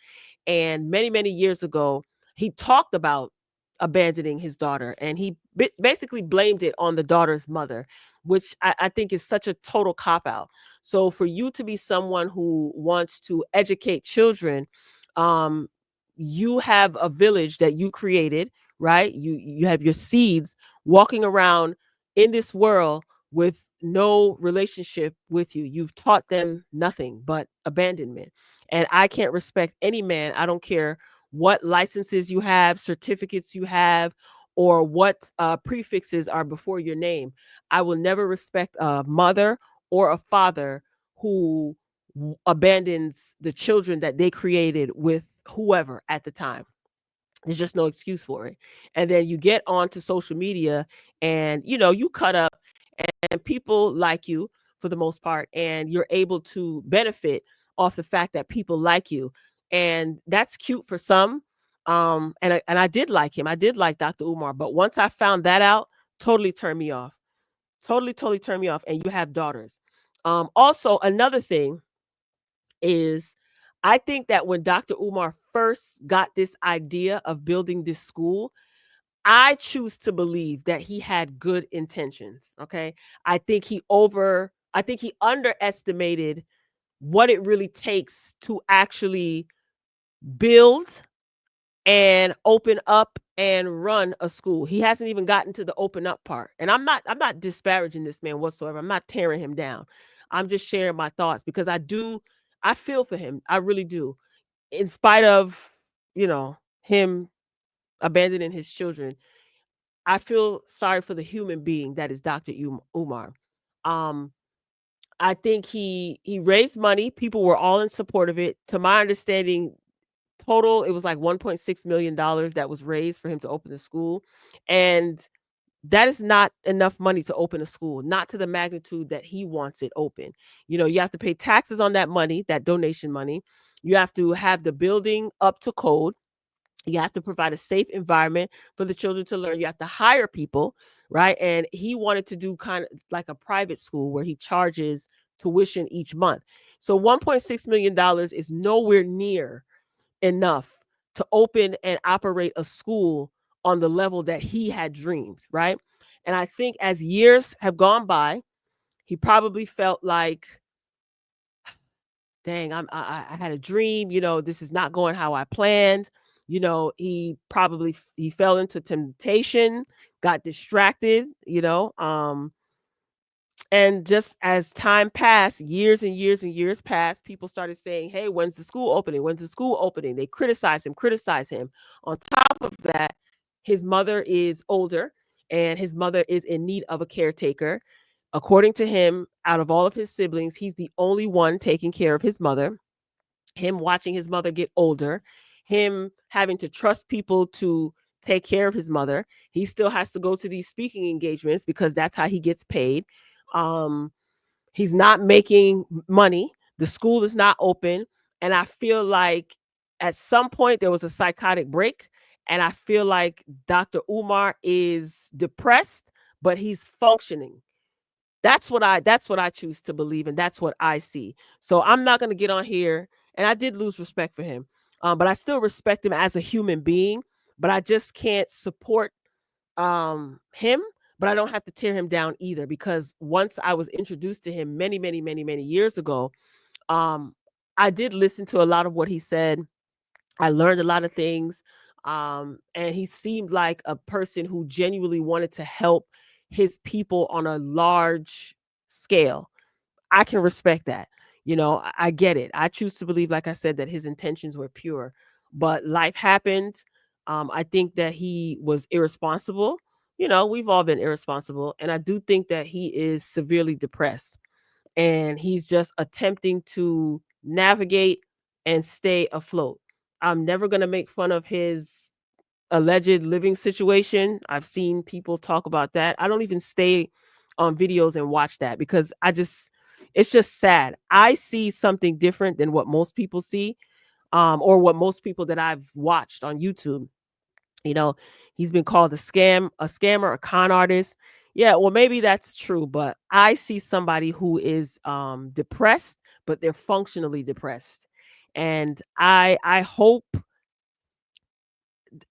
And many, many years ago, he talked about abandoning his daughter, and he basically blamed it on the daughter's mother, which I think is such a total cop-out. So for you to be someone who wants to educate children, you have a village that you created, right? You have your seeds walking around in this world with no relationship with you. You've taught them nothing but abandonment. And I can't respect any man. I don't care what licenses you have, certificates you have, or what prefixes are before your name. I will never respect a mother or a father who abandons the children that they created with whoever at the time. There's just no excuse for it. And then you get onto social media and, you cut up and people like you for the most part, and you're able to benefit off the fact that people like you. And that's cute for some. And I did like him. I did like Dr. Umar. But once I found that out, totally turned me off. Totally turned me off. And you have daughters. Also, another thing is I think that when Dr. Umar first got this idea of building this school, I choose to believe that he had good intentions. Okay. I think he underestimated what it really takes to actually build and open up and run a school. He hasn't even gotten to the open up part. And I'm not disparaging this man whatsoever. I'm not tearing him down. I'm just sharing my thoughts because I feel for him. I really do. In spite of, him abandoning his children, I feel sorry for the human being that is Dr. Umar. I think he raised money. People were all in support of it. To my understanding, total, it was like $1.6 million that was raised for him to open the school. And that is not enough money to open a school, not to the magnitude that he wants it open. You have to pay taxes on that money, that donation money. You have to have the building up to code. You have to provide a safe environment for the children to learn. You have to hire people, right? And he wanted to do kind of like a private school where he charges tuition each month. So $1.6 million is nowhere near enough to open and operate a school on the level that he had dreamed, right? And I think as years have gone by, he probably felt like, dang, I had a dream, this is not going how I planned. He probably he fell into temptation, got distracted, and just as time passed, years and years and years passed, people started saying, hey, when's the school opening? When's the school opening? They criticize him. On top of that, his mother is older and his mother is in need of a caretaker. According to him, out of all of his siblings, he's the only one taking care of his mother. Him watching his mother get older, him having to trust people to take care of his mother. He still has to go to these speaking engagements because that's how he gets paid. He's not making money. The school is not open. And I feel like at some point there was a psychotic break. And I feel like Dr. Umar is depressed, but he's functioning. That's what I choose to believe, and that's what I see. So I'm not going to get on here, and I did lose respect for him, but I still respect him as a human being. But I just can't support him, but I don't have to tear him down either, because once I was introduced to him many, many, many, many years ago, I did listen to a lot of what he said. I learned a lot of things, and he seemed like a person who genuinely wanted to help his people on a large scale. I can respect that. I get it. I choose to believe, like I said, that his intentions were pure, but life happened. I think that he was irresponsible. We've all been irresponsible. And I do think that he is severely depressed and he's just attempting to navigate and stay afloat. I'm never going to make fun of his alleged living situation. I've seen people talk about that. I don't even stay on videos and watch that because it's just sad. I see something different than what most people see, or what most people that I've watched on YouTube. He's been called a scammer, a con artist. Yeah, well, maybe that's true, but I see somebody who is depressed, but they're functionally depressed. And I hope,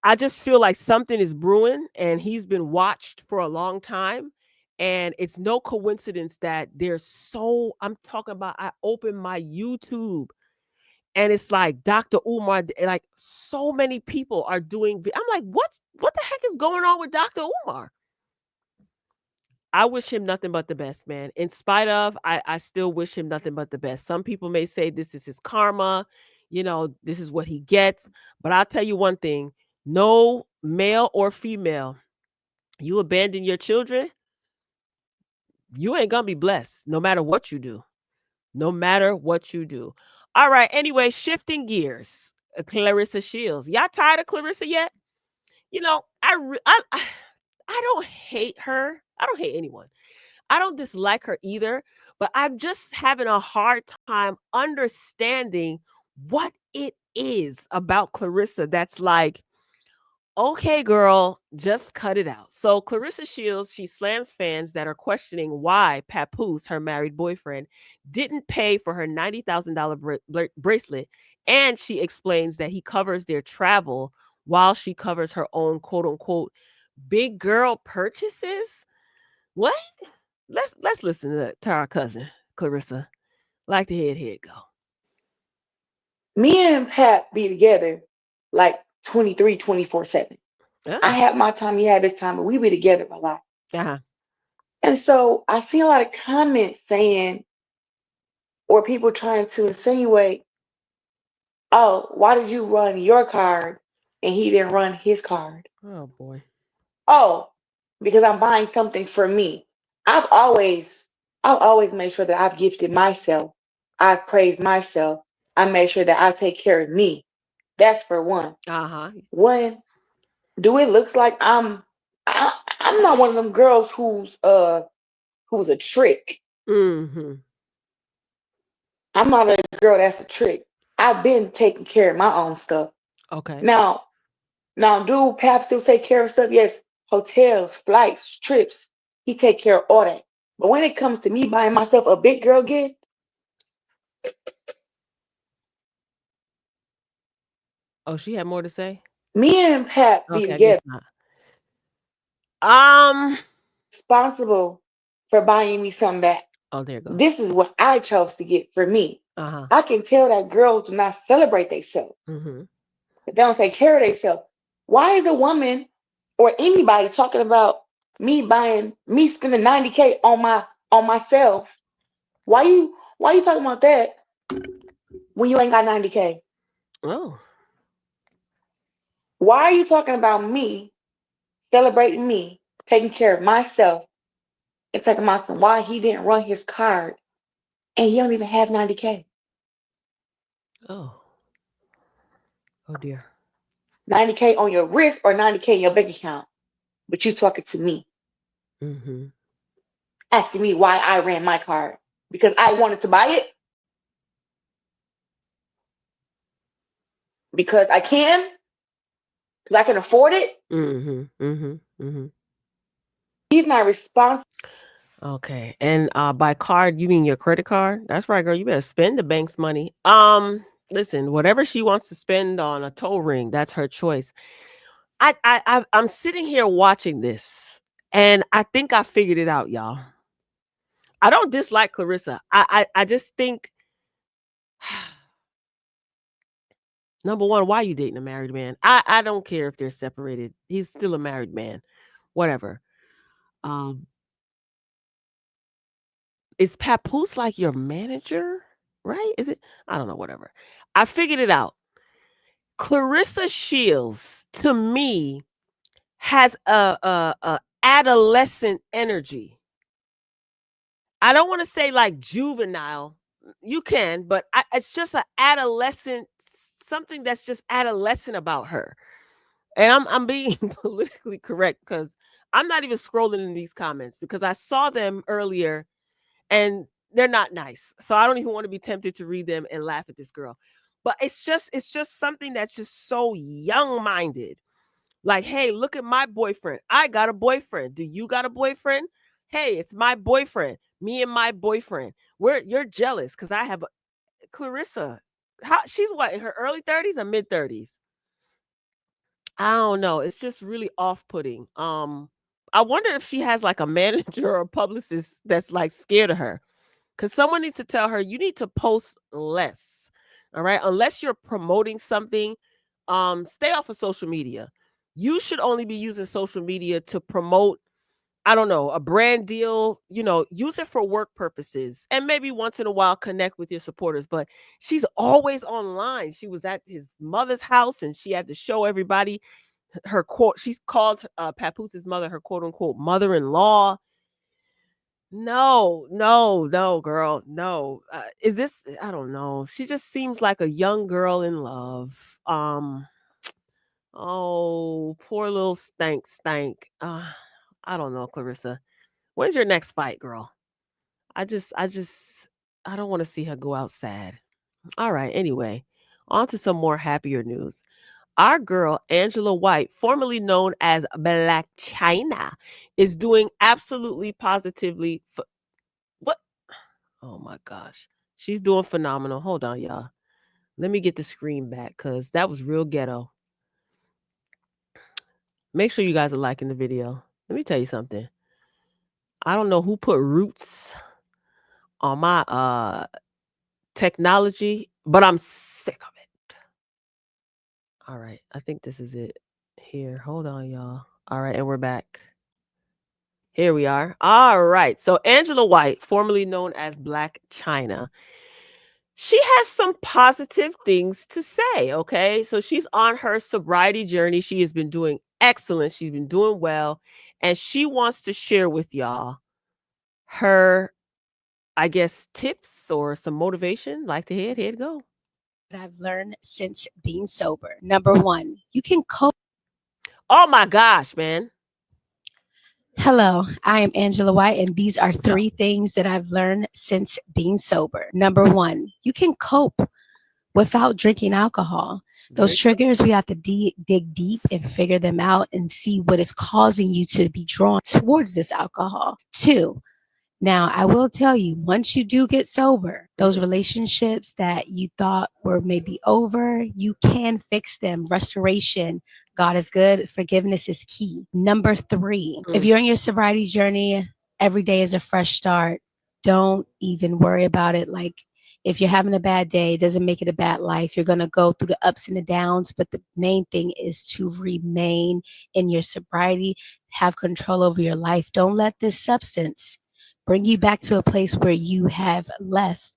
I just feel like something is brewing and he's been watched for a long time. And it's no coincidence that I'm talking about, I open my YouTube and it's like Dr. Umar, like so many people are doing. I'm like, what the heck is going on with Dr. Umar? I wish him nothing but the best, man. In spite of, I still wish him nothing but the best. Some people may say this is his karma, this is what he gets. But I'll tell you one thing, no male or female, you abandon your children, you ain't gonna be blessed no matter what you do. No matter what you do. All right. Anyway, shifting gears. Clarissa Shields. Y'all tired of Clarissa yet? you know, I don't hate her. I don't hate anyone. I don't dislike her either, but I'm just having a hard time understanding what it is about Clarissa that's like, okay, girl, just cut it out. So Clarissa Shields, she slams fans that are questioning why Papoose, her married boyfriend, didn't pay for her $90,000 bracelet, and she explains that he covers their travel while she covers her own quote unquote big girl purchases. What? Let's listen to our cousin Clarissa. Like to hear it go. Me and Pat be together like 23, 24/7. I have my time, he had his time, but we be together a lot. Uh-huh. And so I see a lot of comments saying, or people trying to insinuate, oh, why did you run your card and he didn't run his card? Oh boy. Oh, because I'm buying something for me. I've always made sure that I've gifted myself. I've praised myself. I made sure that I take care of me. That's for one. Uh-huh. One, do it looks like I'm not one of them girls who's a trick. Mm-hmm. I'm not a girl that's a trick. I've been taking care of my own stuff. Okay. Now, do Pap still take care of stuff? Yes, hotels, flights, trips. He take care of all that. But when it comes to me buying myself a big girl gift, Oh, she had more to say? me and Pap be Okay, I guess together. not. Responsible for buying me something that Oh, there you go. this is what I chose to get for me. Uh-huh. I can tell that girls do not celebrate themselves. Mm-hmm. They don't take care of themselves. Why is a woman or anybody talking about me spending 90K on myself? Why you talking about that when you ain't got 90K? Oh. Why are you talking about me celebrating me, taking care of myself, and talking about why he didn't run his card and he don't even have 90K? Oh. Oh dear. 90K on your wrist or 90K in your bank account. But you talking to me, Mm-hmm. asking me why I ran my card. Because I wanted to buy it? Because I can? Because I can afford it? Mm-hmm. Mm-hmm. Mm-hmm. He's not responsible. Okay. And by card, you mean your credit card? That's right, girl. You better spend the bank's money. Listen, whatever she wants to spend on a toe ring, that's her choice. I'm sitting here watching this, and I think I figured it out, y'all. I don't dislike Clarissa. I just think, number one, why are you dating a married man? I don't care if they're separated. He's still a married man. Whatever. Is Papoose like your manager? Right? Is it? I don't know. Whatever. I figured it out. Clarissa Shields, to me, has a adolescent energy. I don't want to say like juvenile. You can, but it's just an adolescent, something that's just adolescent about her. And I'm being politically correct because I'm not even scrolling in these comments because I saw them earlier and they're not nice. So I don't even want to be tempted to read them and laugh at this girl. But it's just something that's just so young-minded. Like, hey, look at my boyfriend. I got a boyfriend. Do you got a boyfriend? Hey, it's my boyfriend. Me and my boyfriend. You're jealous because I have Clarissa. She's what, in her early 30s or mid 30s? I don't know. It's just really off-putting. I wonder if she has like a manager or a publicist that's like scared of her. Because someone needs to tell her you need to post less. All right. Unless you're promoting something, stay off of social media. You should only be using social media to promote, I don't know, a brand deal. Use it for work purposes and maybe once in a while connect with your supporters. But she's always online. She was at his mother's house and she had to show everybody her quote. She's called Papoose' mother her quote unquote mother-in-law. No, girl. No. Is this, I don't know. She just seems like a young girl in love. Oh, poor little stank. I don't know, Clarissa. When's your next fight, girl? I just, I don't want to see her go out sad. All right. Anyway, on to some more happier news. Our girl, Angela White, formerly known as Black China, is doing absolutely positively. What? Oh my gosh. She's doing phenomenal. Hold on, y'all. Let me get the screen back because that was real ghetto. Make sure you guys are liking the video. Let me tell you something. I don't know who put roots on my technology, but I'm sick of it. All right. I think this is it. Here. Hold on, y'all. All right, and we're back. Here we are. All right. So Angela White, formerly known as Black China, she has some positive things to say. Okay. So she's on her sobriety journey. She has been doing excellent. She's been doing well. And she wants to share with y'all her, I guess, tips or some motivation. Like to hear it. Here it go. That I've learned since being sober. Number one, you can cope. Oh my gosh, man. Hello, I am Angela White, and these are 3 things that I've learned since being sober. Number one, you can cope without drinking alcohol. Those triggers, we have to dig deep and figure them out and see what is causing you to be drawn towards this alcohol. 2, now, I will tell you, once you do get sober, those relationships that you thought were maybe over, you can fix them. Restoration, God is good. Forgiveness is key. Number 3, if you're in your sobriety journey, every day is a fresh start. Don't even worry about it. Like, if you're having a bad day, it doesn't make it a bad life. You're going to go through the ups and the downs, but the main thing is to remain in your sobriety, have control over your life. Don't let this substance bring you back to a place where you have left.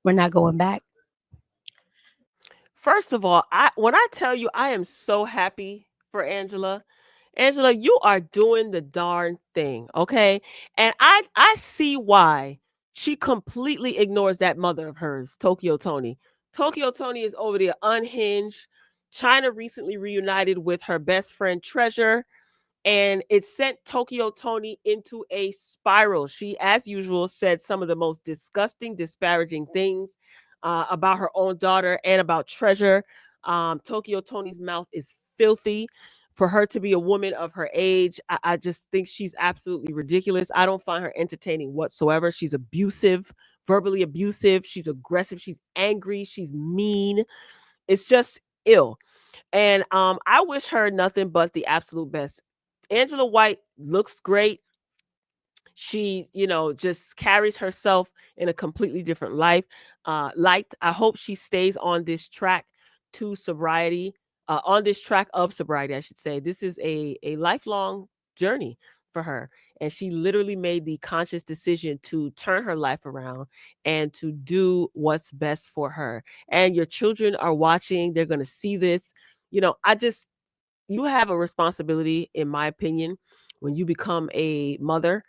We're not going back. First of all, when I tell you I am so happy for Angela, Angela, you are doing the darn thing, okay? And I see why she completely ignores that mother of hers, Tokyo Tony. Tokyo Tony is over there unhinged. China recently reunited with her best friend Treasure, and it sent Tokyo Tony into a spiral. She, as usual, said some of the most disgusting, disparaging things about her own daughter and about Treasure. Tokyo Tony's mouth is filthy. For her to be a woman of her age, I just think she's absolutely ridiculous. I don't find her entertaining whatsoever. She's abusive, verbally abusive. She's aggressive. She's angry. She's mean. It's just ill. And I wish her nothing but the absolute best. Angela White looks great. She, just carries herself in a completely different light. I hope she stays on this track to sobriety, on this track of sobriety, I should say. This is a lifelong journey for her. And she literally made the conscious decision to turn her life around and to do what's best for her. And your children are watching. They're going to see this. You have a responsibility, in my opinion, when you become a mother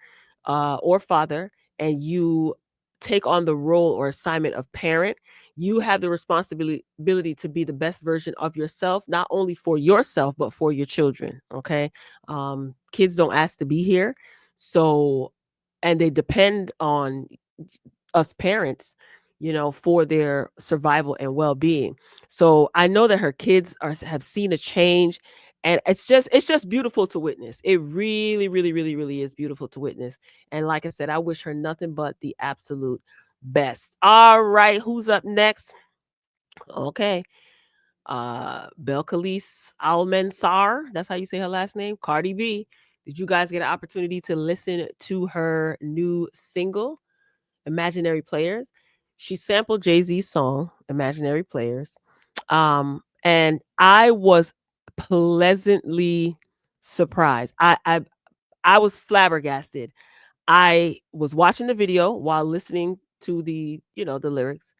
or father and you take on the role or assignment of parent. You have the responsibility to be the best version of yourself, not only for yourself, but for your children. Okay. Kids don't ask to be here. So, and they depend on us parents, for their survival and well-being. So I know that her kids have seen a change, and it's just beautiful to witness. It really, really, really, really is beautiful to witness. And like I said, I wish her nothing but the absolute best. All right, who's up next? Okay. Belcalis Almensar, that's how you say her last name, Cardi B. Did you guys get an opportunity to listen to her new single, Imaginary Players? She sampled Jay-Z's song, Imaginary Players. And I was pleasantly surprised. I was flabbergasted. I was watching the video while listening to the lyrics.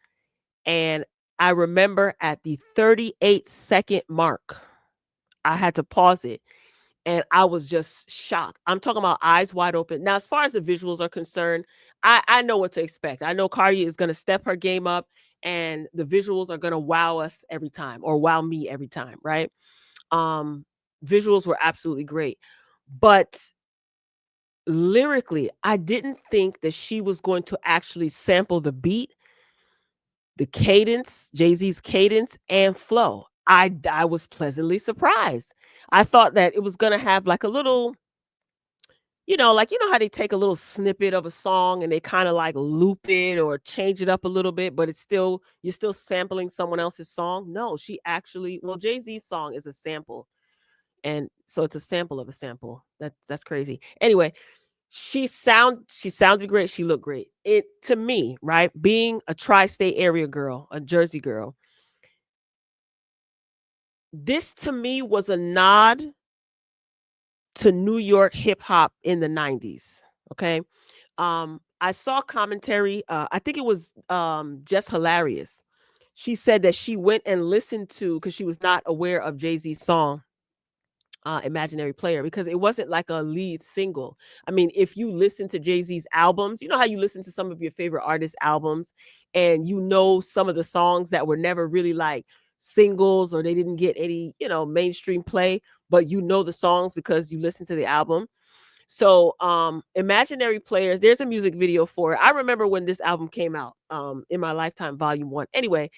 And I remember at the 38-second mark, I had to pause it. And I was just shocked. I'm talking about eyes wide open. Now, as far as the visuals are concerned, I know what to expect. I know Cardi is going to step her game up and the visuals are going to wow us every time, or wow me every time, right? Visuals were absolutely great. But lyrically, I didn't think that she was going to actually sample the beat, the cadence, Jay-Z's cadence and flow. I was pleasantly surprised. I thought that it was going to have like a little, like, how they take a little snippet of a song and they kind of like loop it or change it up a little bit, but you're still sampling someone else's song. No, she actually, well, Jay-Z's song is a sample. And so it's a sample of a sample. That's crazy. Anyway, she sounded great. She looked great. It, to me, right, being a tri-state area girl, a Jersey girl, this to me was a nod to New York hip hop in the 90s. Okay. I saw commentary. I think it was Just Hilarious. She said that she went and listened to, because she was not aware of Jay-Z's song, Imaginary Player, because it wasn't like a lead single. I mean, if you listen to Jay-Z's albums, you know how you listen to some of your favorite artists' albums and you know some of the songs that were never really like singles or they didn't get any, mainstream play, but you know the songs because you listen to the album. So Imaginary Players, there's a music video for it. I remember when this album came out, In My Lifetime Volume 1. Anyway,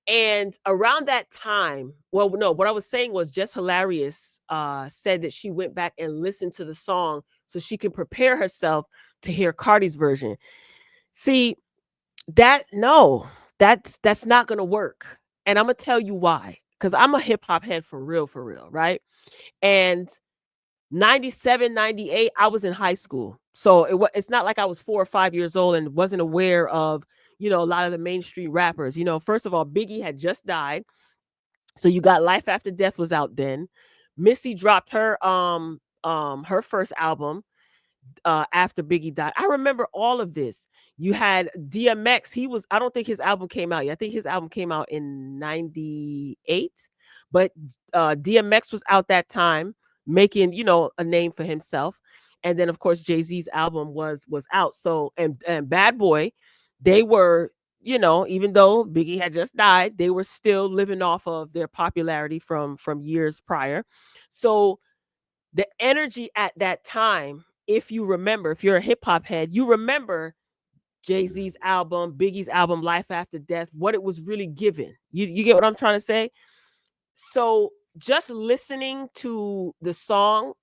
and around that time, well, no, what I was saying was Just Hilarious said that she went back and listened to the song so she can prepare herself to hear Cardi's version. See, that's not gonna work. And I'm gonna tell you why. Because I'm a hip hop head for real, right? And 97, 98, I was in high school. So it's not like I was 4 or 5 years old and wasn't aware of, a lot of the mainstream rappers. First of all, Biggie had just died. So you got Life After Death was out then. Missy dropped her first album after Biggie died. I remember all of this. You had DMX. I don't think his album came out yet. I think his album came out in 98. But DMX was out that time, making, a name for himself. And then of course Jay-Z's album was out. So and Bad Boy, they were, even though Biggie had just died, they were still living off of their popularity from years prior. So the energy at that time, if you remember, if you're a hip hop head, you remember Jay-Z's album, Biggie's album, Life After Death, what it was really given. You get what I'm trying to say? So just listening to the song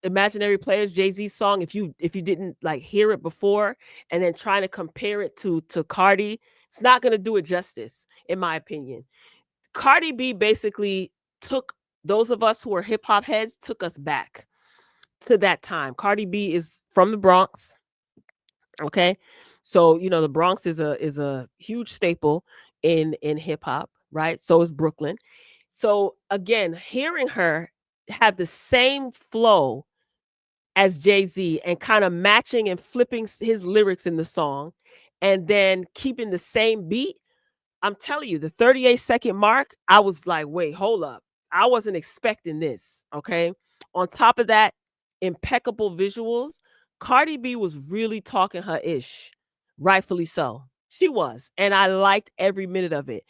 Imaginary Players, Jay-Z's song, if you didn't like hear it before and then trying to compare it to Cardi, it's not going to do it justice, in my opinion. Cardi B basically took those of us who are hip hop heads, took us back to that time. Cardi B is from the Bronx. Okay. So, the Bronx is a huge staple in hip hop, right? So is Brooklyn. So again, hearing her have the same flow as Jay-Z and kind of matching and flipping his lyrics in the song and then keeping the same beat, I'm telling you, the 38-second mark, I was like, wait, hold up. I wasn't expecting this, okay? On top of that, impeccable visuals. Cardi B was really talking her ish, rightfully so. She was, and I liked every minute of it.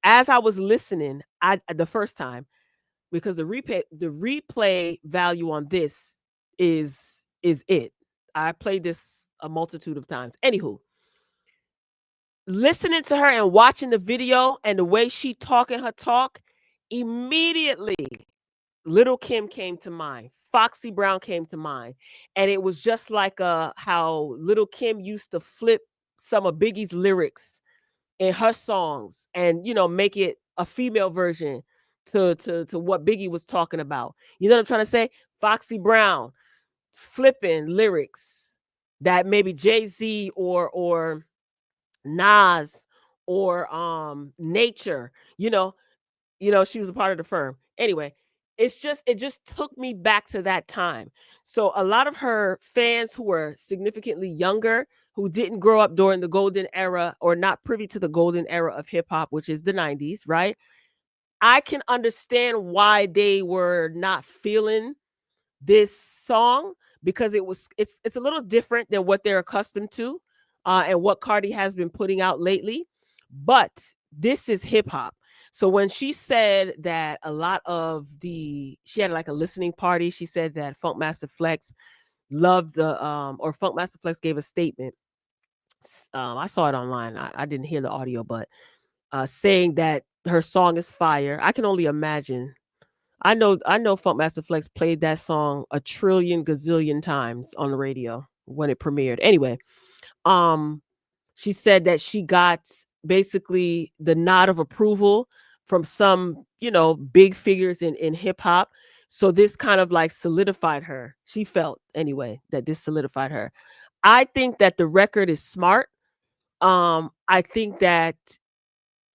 As I was listening, the first time, because the replay value on this is it. I played this a multitude of times. Anywho, listening to her and watching the video and the way she talking her talk, immediately Little Kim came to mind. Foxy Brown came to mind. And it was just like how Little Kim used to flip some of Biggie's lyrics in her songs and, make it a female version to what Biggie was talking about. You know what I'm trying to say? Foxy Brown flipping lyrics that maybe Jay-Z or Nas or Nature, she was a part of the firm. Anyway, it just took me back to that time. So a lot of her fans who were significantly younger, who didn't grow up during the golden era or not privy to the golden era of hip hop, which is the 90s, right? I can understand why they were not feeling this song because it's a little different than what they're accustomed to and what Cardi has been putting out lately. But this is hip hop. So when she said that a lot of she had like a listening party, she said that Funkmaster Flex loved or Funkmaster Flex gave a statement. I saw it online. I didn't hear the audio, but saying that her song is fire. I can only imagine. I know Funkmaster Flex played that song a trillion gazillion times on the radio when it premiered. Anyway, she said that she got basically the nod of approval from some, big figures in hip hop. So this kind of like solidified her. She felt anyway that this solidified her. I think that the record is smart. I think that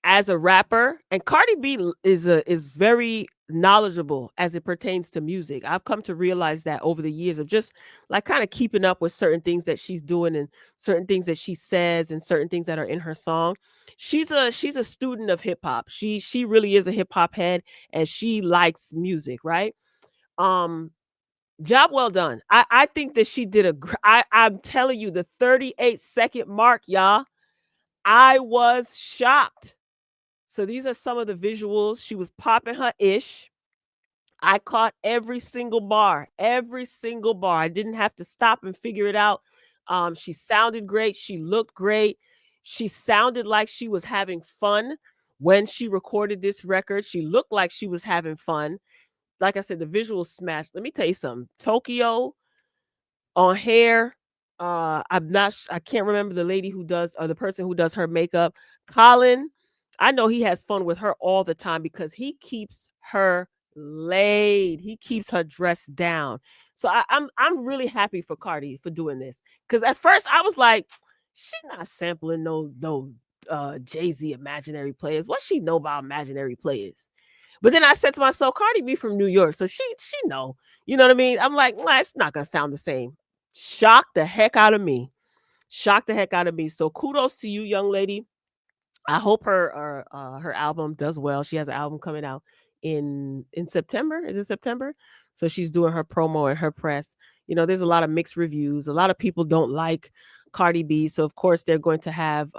as a rapper, and Cardi B is very knowledgeable as it pertains to music. I've come to realize that over the years of just like kind of keeping up with certain things that she's doing and certain things that she says and certain things that are in her song. She's a student of hip hop. She really is a hip hop head and she likes music, right? Job well done. I think that she did I'm telling you, the 38-second mark, y'all. I was shocked. So these are some of the visuals. She was popping her ish. I caught every single bar. I didn't have to stop and figure it out. She sounded great. She looked great. She sounded like she was having fun when she recorded this record. She looked like she was having fun. Like I said, the visuals smashed. Let me tell you something. Tokyo on hair. I can't remember the lady who does, or the person who does her makeup. Colin, I know he has fun with her all the time because he keeps her laid. He keeps her dressed down. So I'm really happy for Cardi for doing this. Because at first I was like, she's not sampling no Jay-Z imaginary players. What she know about imaginary players? But then I said to myself, Cardi B from New York, so she know. You know what I mean? I'm like, nah, it's not gonna sound the same. Shocked the heck out of me. Shocked the heck out of me. So kudos to you, young lady. I hope her album does well. She has an album coming out in September. Is it September? So she's doing her promo and her press. There's a lot of mixed reviews. A lot of people don't like Cardi B, so of course they're going to have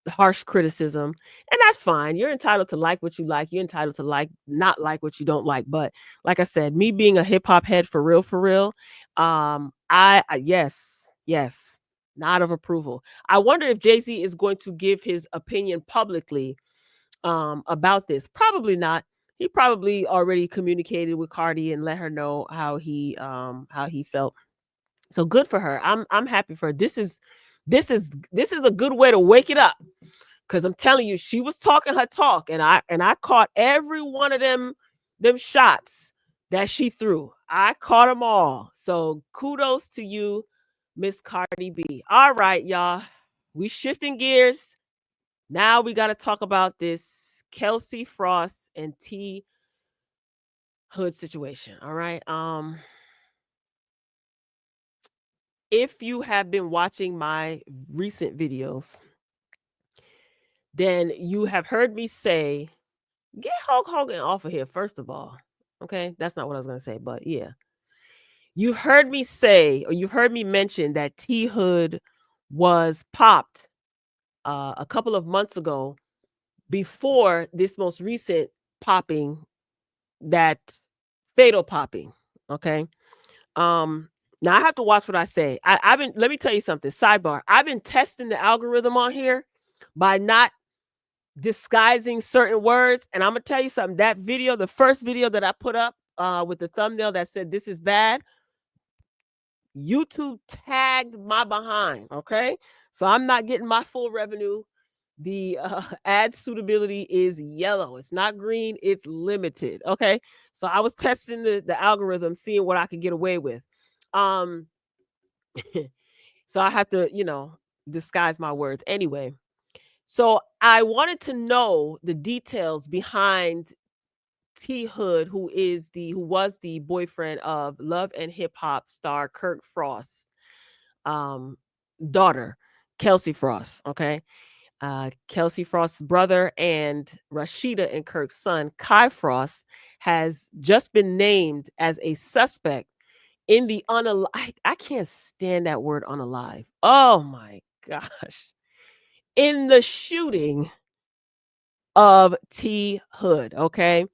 harsh criticism, and that's fine. You're entitled to like what you like. You're entitled to not like what you don't like. But like I said, me being a hip hop head for real, yes, nod of approval. I wonder if Jay-Z is going to give his opinion publicly about this. Probably not. He probably already communicated with Cardi and let her know how he felt. So good for her. I'm happy for her. This is a good way to wake it up. Cause I'm telling you, she was talking her talk, and I caught every one of them shots that she threw. I caught them all. So kudos to you, Miss Cardi B. All right, y'all. We shifting gears. Now we got to talk about this Kelsie Frost and T Hood situation. All right. If you have been watching my recent videos, then you have heard me say, get Hulk Hogan off of here, first of all. Okay, that's not what I was going to say, but yeah. You've heard me say, or you've heard me mention that T Hood was popped a couple of months ago before this most recent popping, that fatal popping. Okay. Now I have to watch what I say. Let me tell you something. Sidebar. I've been testing the algorithm on here by not disguising certain words. And I'm gonna tell you something. That video, the first video that I put up with the thumbnail that said this is bad, YouTube tagged my behind. Okay. So I'm not getting my full revenue. The ad suitability is yellow. It's not green. It's limited. Okay. So I was testing the algorithm, seeing what I could get away with. So I have to, disguise my words. Anyway, so I wanted to know the details behind T Hood, who was the boyfriend of Love and Hip Hop star Kirk Frost's daughter, Kelsie Frost. Okay. Kelsie Frost's brother and Rashida and Kirk's son, Kai Frost, has just been named as a suspect in the unalive. I can't stand that word unalive. Oh my gosh. in the shooting of T Hood, okay?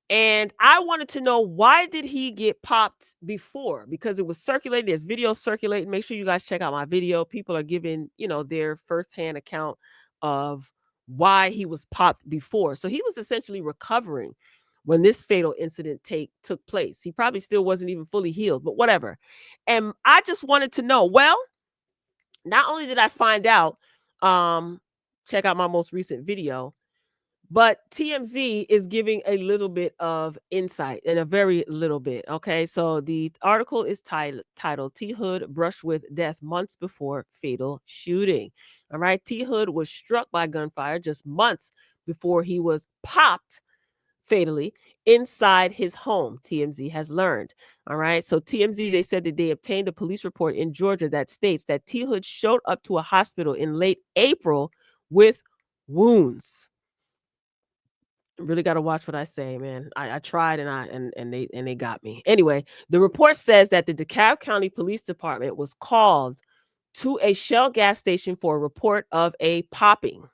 And I wanted to know, why did he get popped before? Because it was circulating. There's video circulating. Make sure you guys check out my video. People are giving, their firsthand account of why he was popped before. So he was essentially recovering when this fatal incident took place. He probably still wasn't even fully healed, but whatever. And I just wanted to know, well, not only did I find out, check out my most recent video, but TMZ is giving a little bit of insight, and a very little bit. Okay. So the article is titled T Hood Brushed with Death Months Before Fatal Shooting. All right. T Hood was struck by gunfire just months before he was popped fatally inside his home, TMZ has learned. All right. So TMZ, they said that they obtained a police report in Georgia that states that T Hood showed up to a hospital in late April with wounds. Really got to watch what I say, man. I tried and they got me. Anyway, the report says that the DeKalb County Police Department was called to a Shell gas station for a report of a popping.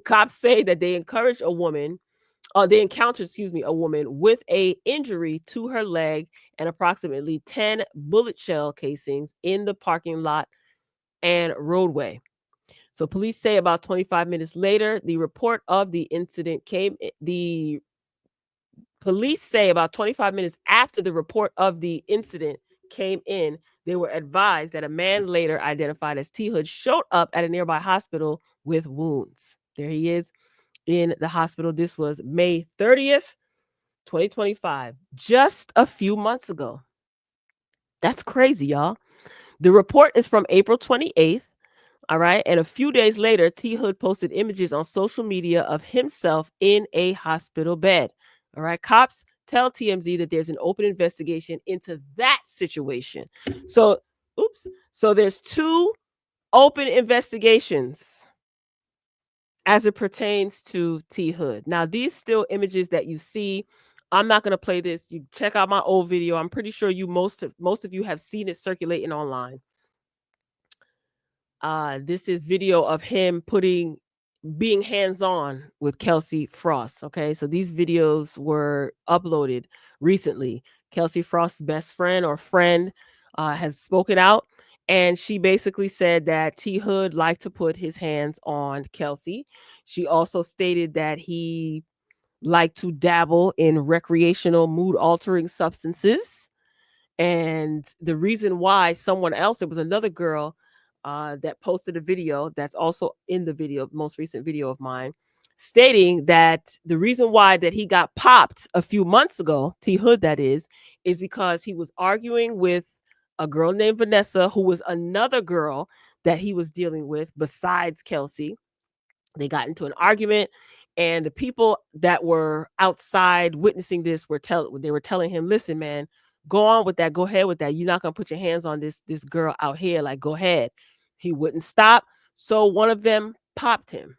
Cops say that they encountered a woman with a injury to her leg and approximately 10 bullet shell casings in the parking lot and roadway. So police say about 25 minutes later, the report of the incident came. The police say about 25 minutes after the report of the incident came in, they were advised that a man later identified as T Hood showed up at a nearby hospital with wounds. There he is in the hospital. This was May 30th, 2025, just a few months ago. That's crazy, y'all. The report is from April 28th. All right. And a few days later, T Hood posted images on social media of himself in a hospital bed. All right. Cops tell TMZ that there's an open investigation into that situation. So there's two open investigations as it pertains to T Hood. Now, these still images that you see, I'm not going to play this. You check out my old video. I'm pretty sure most of you have seen it circulating online. This is video of him being hands-on with Kelsie Frost. Okay, so these videos were uploaded recently. Kelsie Frost's best friend or friend has spoken out, and she basically said that T Hood liked to put his hands on Kelsie. She also stated that he liked to dabble in recreational mood-altering substances. And the reason why someone else, it was another girl that posted a video that's also in the video, most recent video of mine, stating that the reason why that he got popped a few months ago, T Hood that is because he was arguing with a girl named Vanessa, who was another girl that he was dealing with besides Kelsie. They got into an argument, and the people that were outside witnessing this were telling him, listen, man, go on with that. Go ahead with that. You're not going to put your hands on this girl out here. Like, go ahead. He wouldn't stop. So one of them popped him.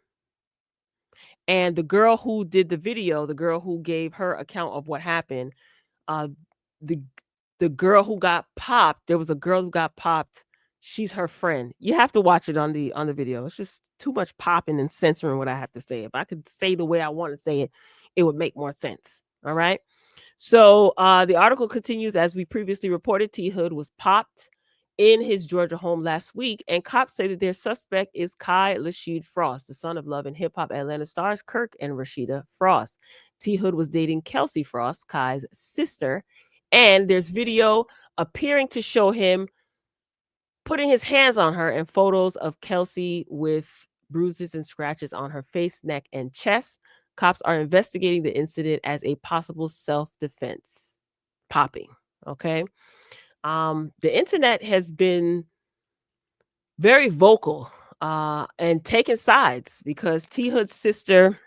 And the girl who did the video, the girl who gave her account of what happened, the girl who got popped, there was a girl who got popped. She's her friend. You have to watch it on the video. It's just too much popping and censoring what I have to say. If I could say the way I want to say it, it would make more sense. All right. So the article continues. As we previously reported, T Hood was popped in his Georgia home last week, and cops say that their suspect is Kai Lasheed Frost, the son of Love and Hip Hop Atlanta stars Kirk and Rashida Frost. T Hood was dating Kelsie Frost, Kai's sister, and there's video appearing to show him putting his hands on her and photos of Kelsie with bruises and scratches on her face, neck, and chest. Cops are investigating the incident as a possible self-defense popping. Okay. The internet has been very vocal and taking sides because T Hood's sister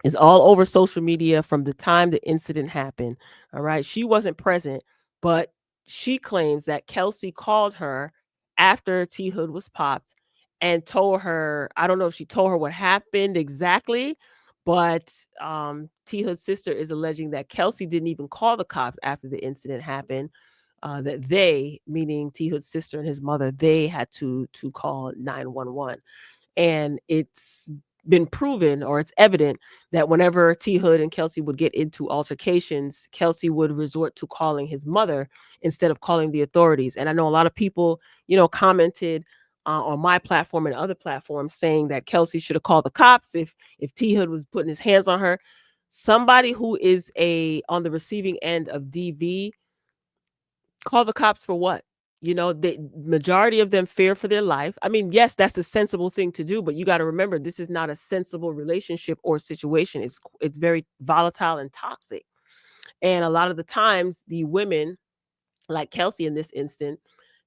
is all over social media from the time the incident happened. All right. She wasn't present, but she claims that Kelsie called her after T Hood was popped and told her, I don't know if she told her what happened exactly, but T Hood's sister is alleging that Kelsie didn't even call the cops after the incident happened. That they, meaning T Hood's sister and his mother, they had to call 911. And it's been proven, or it's evident, that whenever T Hood and Kelsie would get into altercations, Kelsie would resort to calling his mother instead of calling the authorities. And I know a lot of people, commented on my platform and other platforms saying that Kelsie should have called the cops if T Hood was putting his hands on her. Somebody who is on the receiving end of DV, call the cops for what? The majority of them fear for their life. I mean, yes, that's a sensible thing to do, but you got to remember, this is not a sensible relationship or situation. It's very volatile and toxic. And a lot of the times, the women, like Kelsie in this instance,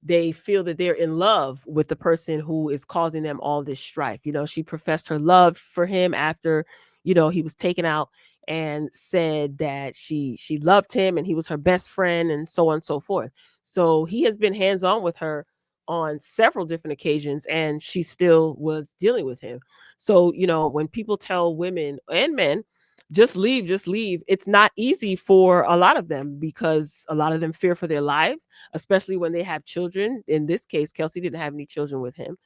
they feel that they're in love with the person who is causing them all this strife. She professed her love for him after, he was taken out, and said that she loved him and he was her best friend, and so on and so forth. So he has been hands-on with her on several different occasions, and she still was dealing with him. So, when people tell women and men, just leave, it's not easy for a lot of them, because a lot of them fear for their lives, especially when they have children. In this case, Kelsie didn't have any children with him.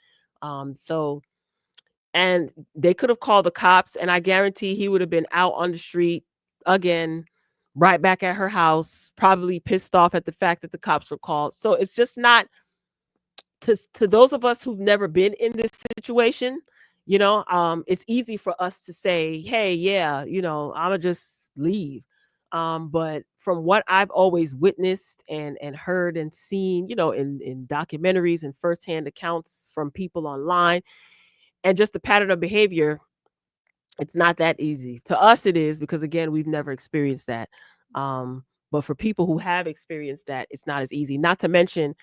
And they could have called the cops, and I guarantee he would have been out on the street again, right back at her house, probably pissed off at the fact that the cops were called. So it's just not, to those of us who've never been in this situation, it's easy for us to say, hey, yeah, I'ma just leave. But from what I've always witnessed and heard and seen, in documentaries and firsthand accounts from people online, and just the pattern of behavior, it's not that easy. To us, it is, because again, we've never experienced that. But for people who have experienced that, it's not as easy. Not to mention,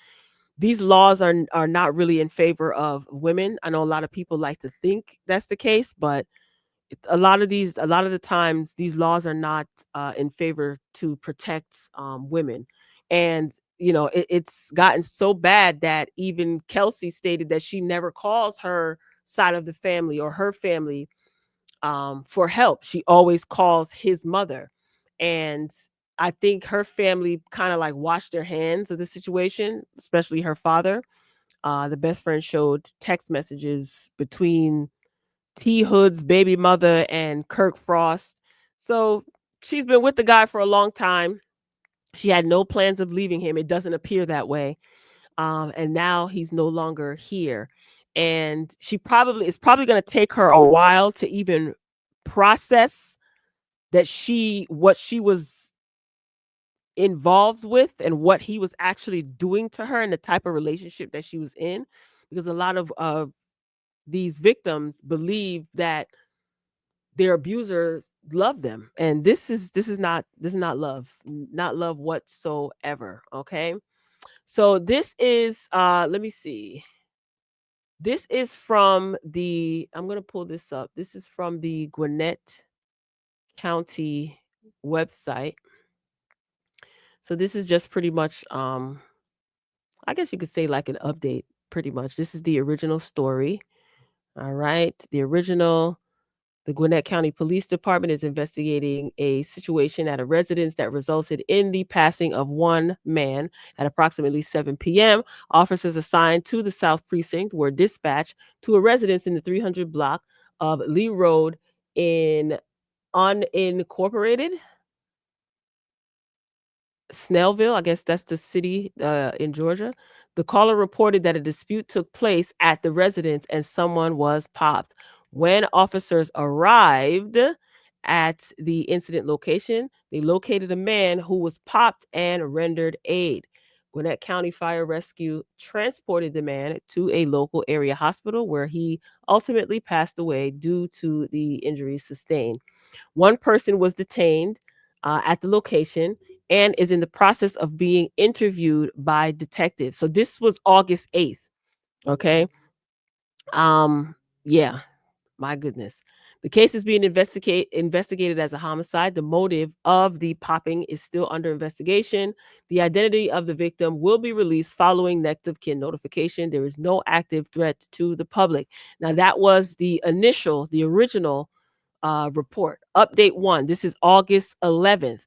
these laws are not really in favor of women. I know a lot of people like to think that's the case, but a lot of the times, these laws are not in favor to protect women. And it's gotten so bad that even Kelsie stated that she never calls her side of the family or her family for help. She always calls his mother. And I think her family kind of like washed their hands of the situation, especially her father. The best friend showed text messages between T Hood's baby mother and Kirk Frost. So she's been with the guy for a long time. She had no plans of leaving him. It doesn't appear that way. And now he's no longer here. And it's probably going to take her a while to even process that what she was involved with and what he was actually doing to her, and the type of relationship that she was in, because a lot of these victims believe that their abusers love them, and this is not love, not love whatsoever. Okay, so this is let me see, this is from I'm going to pull this up. This is from the Gwinnett County website. So this is just pretty much I guess you could say like an update, pretty much. This is the original story. All right. The Gwinnett County Police Department is investigating a situation at a residence that resulted in the passing of one man at approximately 7 p.m. Officers assigned to the South Precinct were dispatched to a residence in the 300 block of Lee Road in unincorporated Snellville, I guess that's the city in Georgia. The caller reported that a dispute took place at the residence and someone was popped. When officers arrived at the incident location, they located a man who was popped and rendered aid. Gwinnett County Fire Rescue transported the man to a local area hospital where he ultimately passed away due to the injuries sustained. One person was detained at the location and is in the process of being interviewed by detectives. So this was August 8th. Okay. Yeah, my goodness. The case is being investigated as a homicide. The motive of the popping is still under investigation. The identity of the victim will be released following next of kin notification. There is no active threat to the public. Now, that was the original report. Update 1. This is August 11th.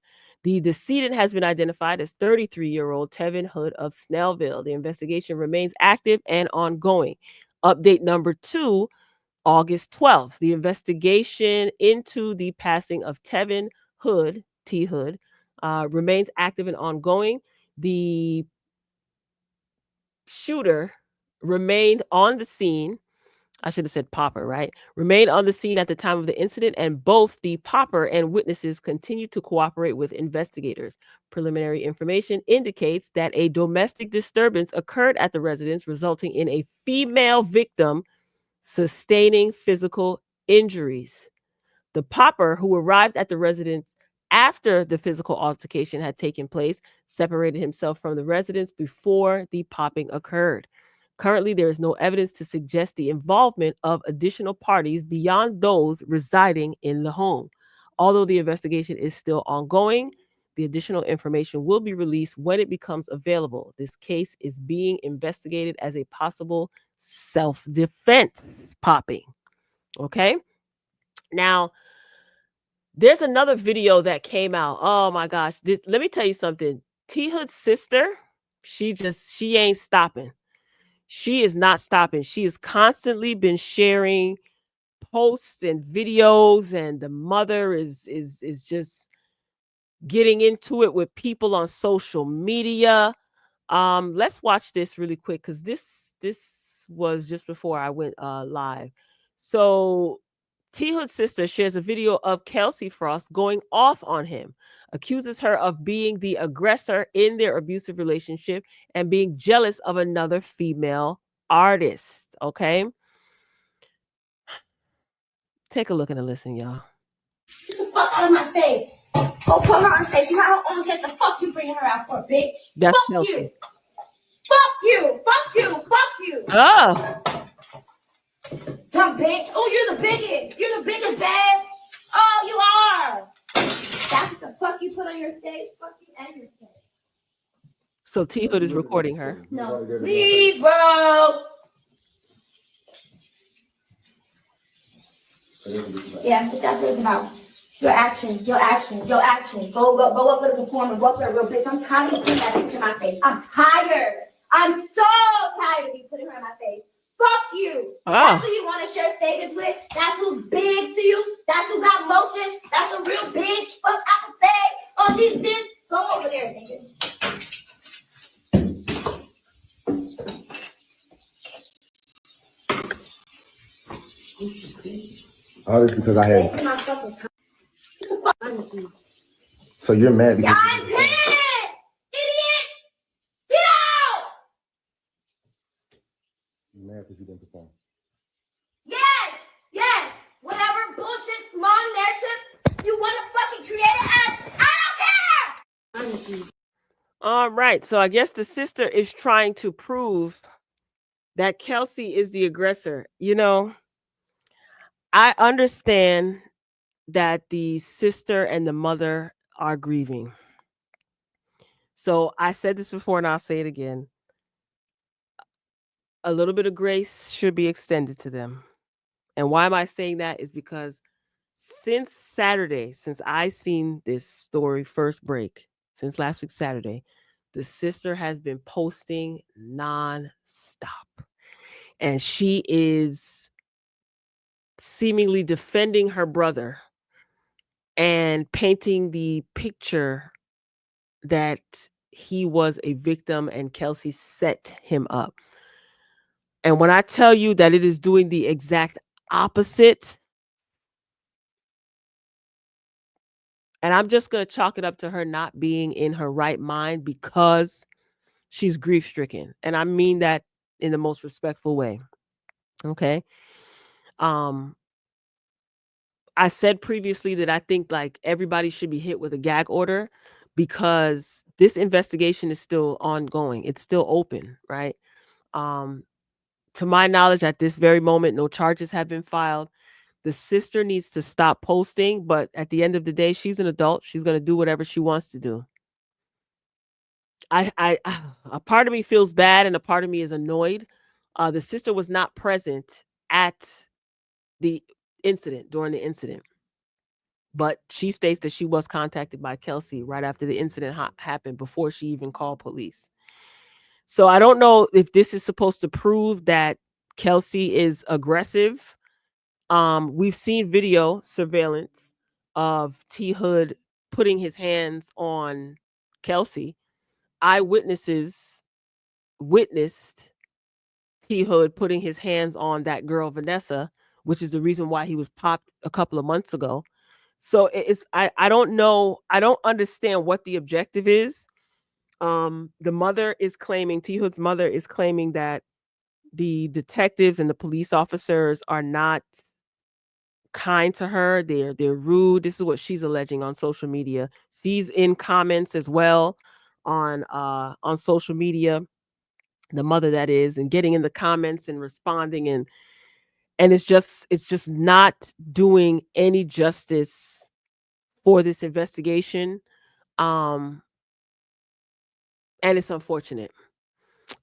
The decedent has been identified as 33-year-old Tevin Hood of Snellville. The investigation remains active and ongoing. Update number 2. August 12th. The investigation into the passing of Tevin Hood, T. Hood, remains active and ongoing. The shooter remained on the scene. I should have said Popper, right? Remained on the scene at the time of the incident, and both the Popper and witnesses continue to cooperate with investigators. Preliminary information indicates that a domestic disturbance occurred at the residence, resulting in a female victim sustaining physical injuries. The Popper, who arrived at the residence after the physical altercation had taken place, separated himself from the residence before the popping occurred. Currently, there is no evidence to suggest the involvement of additional parties beyond those residing in the home. Although the investigation is still ongoing, the additional information will be released when it becomes available. This case is being investigated as a possible self-defense popping. Okay? Now, there's another video that came out. Oh my gosh. Let me tell you something. T Hood's sister, she ain't stopping. She is not stopping. She has constantly been sharing posts and videos, and the mother is just getting into it with people on social media. Let's watch this really quick because this was just before I went live. So T Hood's sister shares a video of Kelsie Frost going off on him, accuses her of being the aggressor in their abusive relationship and being jealous of another female artist. Okay. Take a look and a listen, y'all. Get the fuck out of my face. Go put her on stage. She got her own set. The fuck you bringing her out for, bitch? That's fuck Kelsie. you. Fuck you. Fuck you. Fuck you. Oh. Dumb bitch. Oh, you're the biggest. You're the biggest, babe. Oh, you are. That's what the fuck you put on your stage. Fuck you and your stage. So T Hood is recording her. No. Leave, bro. Yeah, that's what it's about. Your actions, your actions, your actions. Go up with a performer, go up with a real bitch. I'm tired of putting that bitch in my face. I'm tired. I'm so tired of you putting her in my face. Fuck you. Oh. That's who you want to share stages with. That's who's big to you. That's who got motion. That's a real bitch. Fuck I can say. Oh, she's this. Go over there, nigga. All this because I had. So you're mad because. I'm pissed! Idiot! Get out! You're mad because you didn't perform. Yes! Whatever bullshit small narrative you want to fucking create it as, I don't care! All right. So I guess the sister is trying to prove that Kelsie is the aggressor. You know, I understand that the sister and the mother are grieving. So I said this before and I'll say it again. A little bit of grace should be extended to them. And why am I saying that is because since Saturday, since I seen this story first break, since last week Saturday, the sister has been posting non-stop. And she is seemingly defending her brother and painting the picture that he was a victim and Kelsie set him up. And when I tell you that it is doing the exact opposite, and I'm just going to chalk it up to her not being in her right mind because she's grief-stricken. And I mean that in the most respectful way. Okay. I said previously that I think like everybody should be hit with a gag order because this investigation is still ongoing. It's still open, right? To my knowledge, at this very moment, no charges have been filed. The sister needs to stop posting, but at the end of the day, she's an adult. She's going to do whatever she wants to do. A part of me feels bad and a part of me is annoyed. The sister was not present at the incident, during the incident. But she states that she was contacted by Kelsie right after the incident happened, before she even called police. So I don't know if this is supposed to prove that Kelsie is aggressive We've seen video surveillance of T Hood putting his hands on Kelsie. Eyewitnesses witnessed T Hood putting his hands on that girl Vanessa, which is the reason why he was popped a couple of months ago. So it's I don't know, I don't understand what the objective is. The mother is claiming, T Hood's mother is claiming that the detectives and the police officers are not kind to her. They're rude. This is what she's alleging on social media. She's in comments as well on social media, the mother that is, and getting in the comments and responding, and it's just not doing any justice for this investigation. Um and it's unfortunate.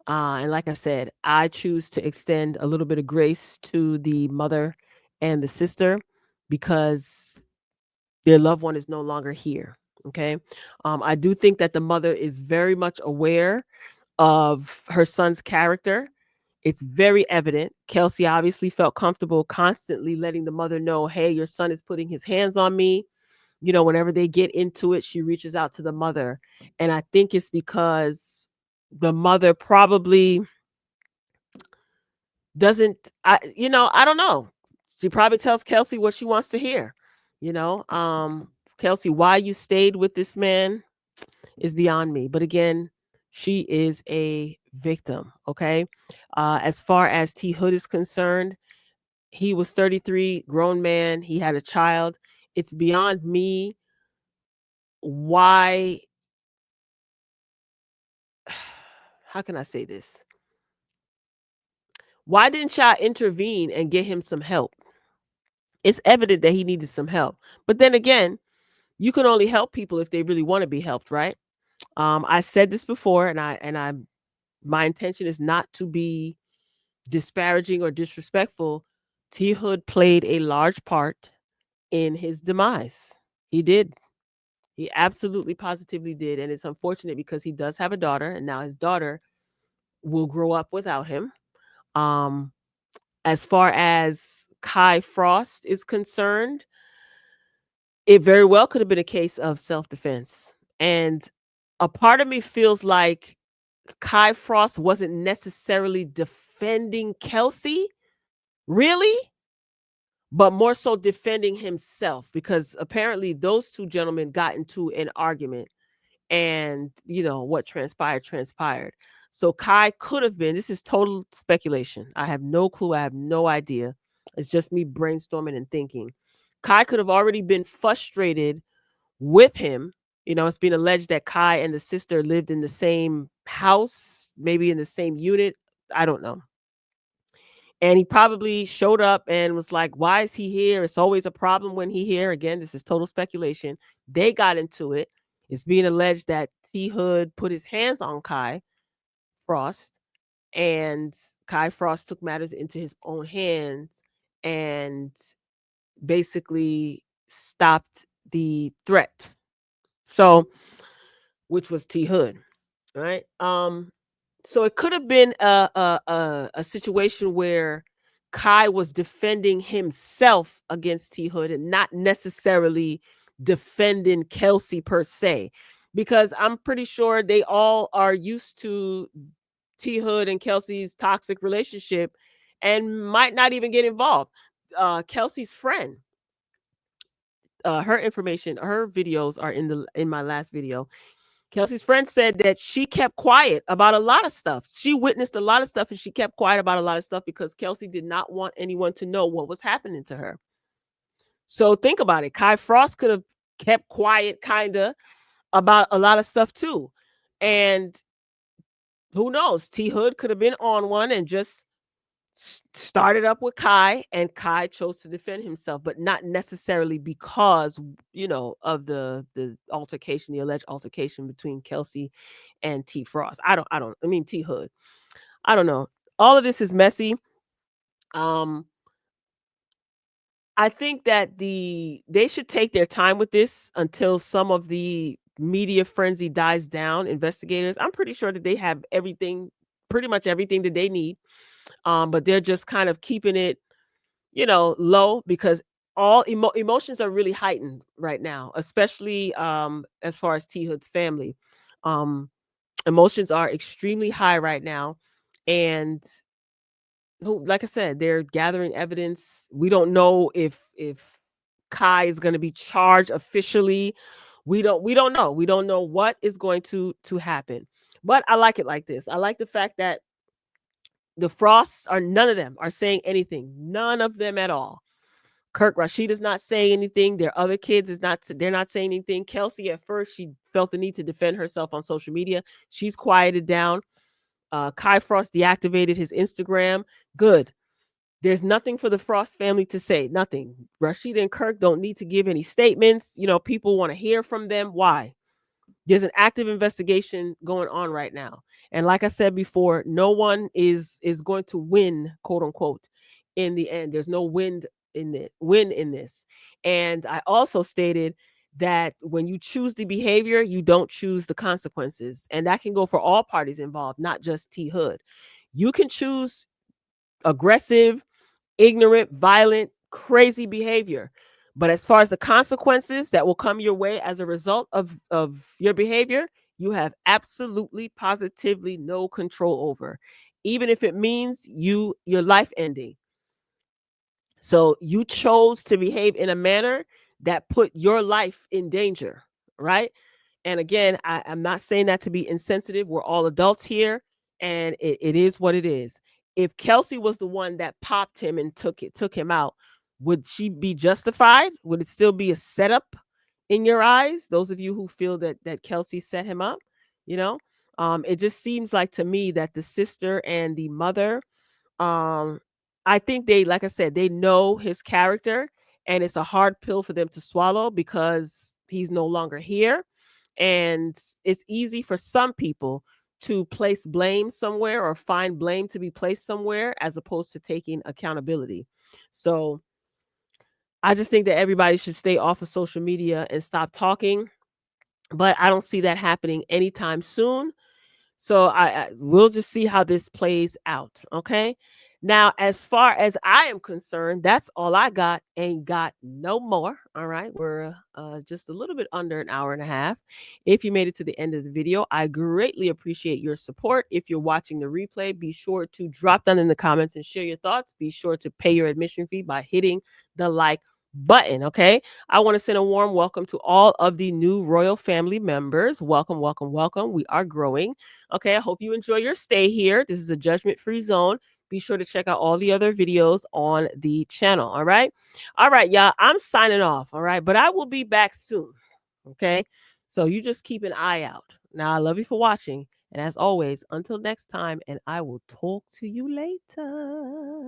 And like I said, I choose to extend a little bit of grace to the mother and the sister because their loved one is no longer here. Okay. I do think that the mother is very much aware of her son's character. It's very evident. Kelsie obviously felt comfortable constantly letting the mother know, hey, your son is putting his hands on me. You know, whenever they get into it, she reaches out to the mother. And I think it's because the mother probably doesn't, I don't know. She probably tells Kelsie what she wants to hear. Kelsie, why you stayed with this man is beyond me. But again, she is a victim. Okay. As far as T Hood is concerned, he was 33, grown man. He had a child. It's beyond me why, how can I say this? Why didn't y'all intervene and get him some help? It's evident that he needed some help. But then again, you can only help people if they really want to be helped, right? I said this before, and my intention is not to be disparaging or disrespectful. T Hood played a large part in his demise. He did. He absolutely positively did. And it's unfortunate because he does have a daughter, and now his daughter will grow up without him. As far as Kai Frost is concerned, it very well could have been a case of self-defense. And a part of me feels like Kai Frost wasn't necessarily defending Kelsie, really, but more so defending himself, because apparently those two gentlemen got into an argument, and what transpired. So Kai could have been, this is total speculation. I have no clue. I have no idea. It's just me brainstorming and thinking. Kai could have already been frustrated with him. It's been alleged that Kai and the sister lived in the same house, maybe in the same unit. I don't know. And he probably showed up and was like, why is he here? It's always a problem when he here. Again, this is total speculation. They got into it. It's being alleged that T Hood put his hands on Kai Frost, and Kai Frost took matters into his own hands and basically stopped the threat. So, which was T Hood, right? So it could have been a situation where Kai was defending himself against T Hood and not necessarily defending Kelsie per se, because I'm pretty sure they all are used to T Hood and Kelsie's toxic relationship and might not even get involved. Kelsie's friend, her information, her videos are in my last video. Kelsie's friend said that she kept quiet about a lot of stuff. She witnessed a lot of stuff and she kept quiet about a lot of stuff because Kelsie did not want anyone to know what was happening to her. So think about it. Kai Frost could have kept quiet kind of about a lot of stuff too. And who knows? T Hood could have been on one and just started up with Kai, and Kai chose to defend himself, but not necessarily because of the altercation, the alleged altercation between Kelsie and T Frost. I mean T Hood. I don't know. All of this is messy. I think that they should take their time with this until some of the media frenzy dies down. Investigators, I'm pretty sure that they have everything, pretty much everything that they need. But they're just kind of keeping it, low because all emotions are really heightened right now, especially as far as T Hood's family. Emotions are extremely high right now, and like I said, they're gathering evidence. We don't know if Kai is going to be charged officially. We don't know. We don't know what is going to happen. But I like it like this. I like the fact that the Frosts none of them are saying anything. None of them at all. Kirk Rashid is not saying anything. Their other kids they're not saying anything. Kelsie, at first, she felt the need to defend herself on social media. She's quieted down. Kai Frost deactivated his Instagram. Good. There's nothing for the Frost family to say. Nothing. Rashid and Kirk don't need to give any statements. People want to hear from them. Why? There's an active investigation going on right now. And like I said before, no one is going to win, quote unquote, in the end. There's no win in this. And I also stated that when you choose the behavior, you don't choose the consequences. And that can go for all parties involved, not just T Hood. You can choose aggressive, ignorant, violent, crazy behavior. But as far as the consequences that will come your way as a result of your behavior, you have absolutely, positively no control over, even if it means your life ending. So you chose to behave in a manner that put your life in danger, right? And again, I'm not saying that to be insensitive. We're all adults here, and it is what it is. If Kelsie was the one that popped him and took him out, would she be justified? Would it still be a setup in your eyes? Those of you who feel that Kelsie set him up, it just seems like to me that the sister and the mother, I think they, like I said, they know his character, and it's a hard pill for them to swallow because he's no longer here. And it's easy for some people to place blame somewhere or find blame to be placed somewhere as opposed to taking accountability. So I just think that everybody should stay off of social media and stop talking. But I don't see that happening anytime soon. So we'll just see how this plays out. Okay. Now, as far as I am concerned, that's all I got. Ain't got no more. All right. We're just a little bit under an hour and a half. If you made it to the end of the video, I greatly appreciate your support. If you're watching the replay, be sure to drop down in the comments and share your thoughts. Be sure to pay your admission fee by hitting the like button. Okay. I want to send a warm welcome to all of the new royal family members. Welcome, welcome, welcome. We are growing. Okay, I hope you enjoy your stay here. This is a judgment-free zone. Be sure to check out all the other videos on the channel. All right, y'all. I'm signing off. All right, but I will be back soon. Okay, so you just keep an eye out. Now, I love you for watching, and as always, until next time, and I will talk to you later.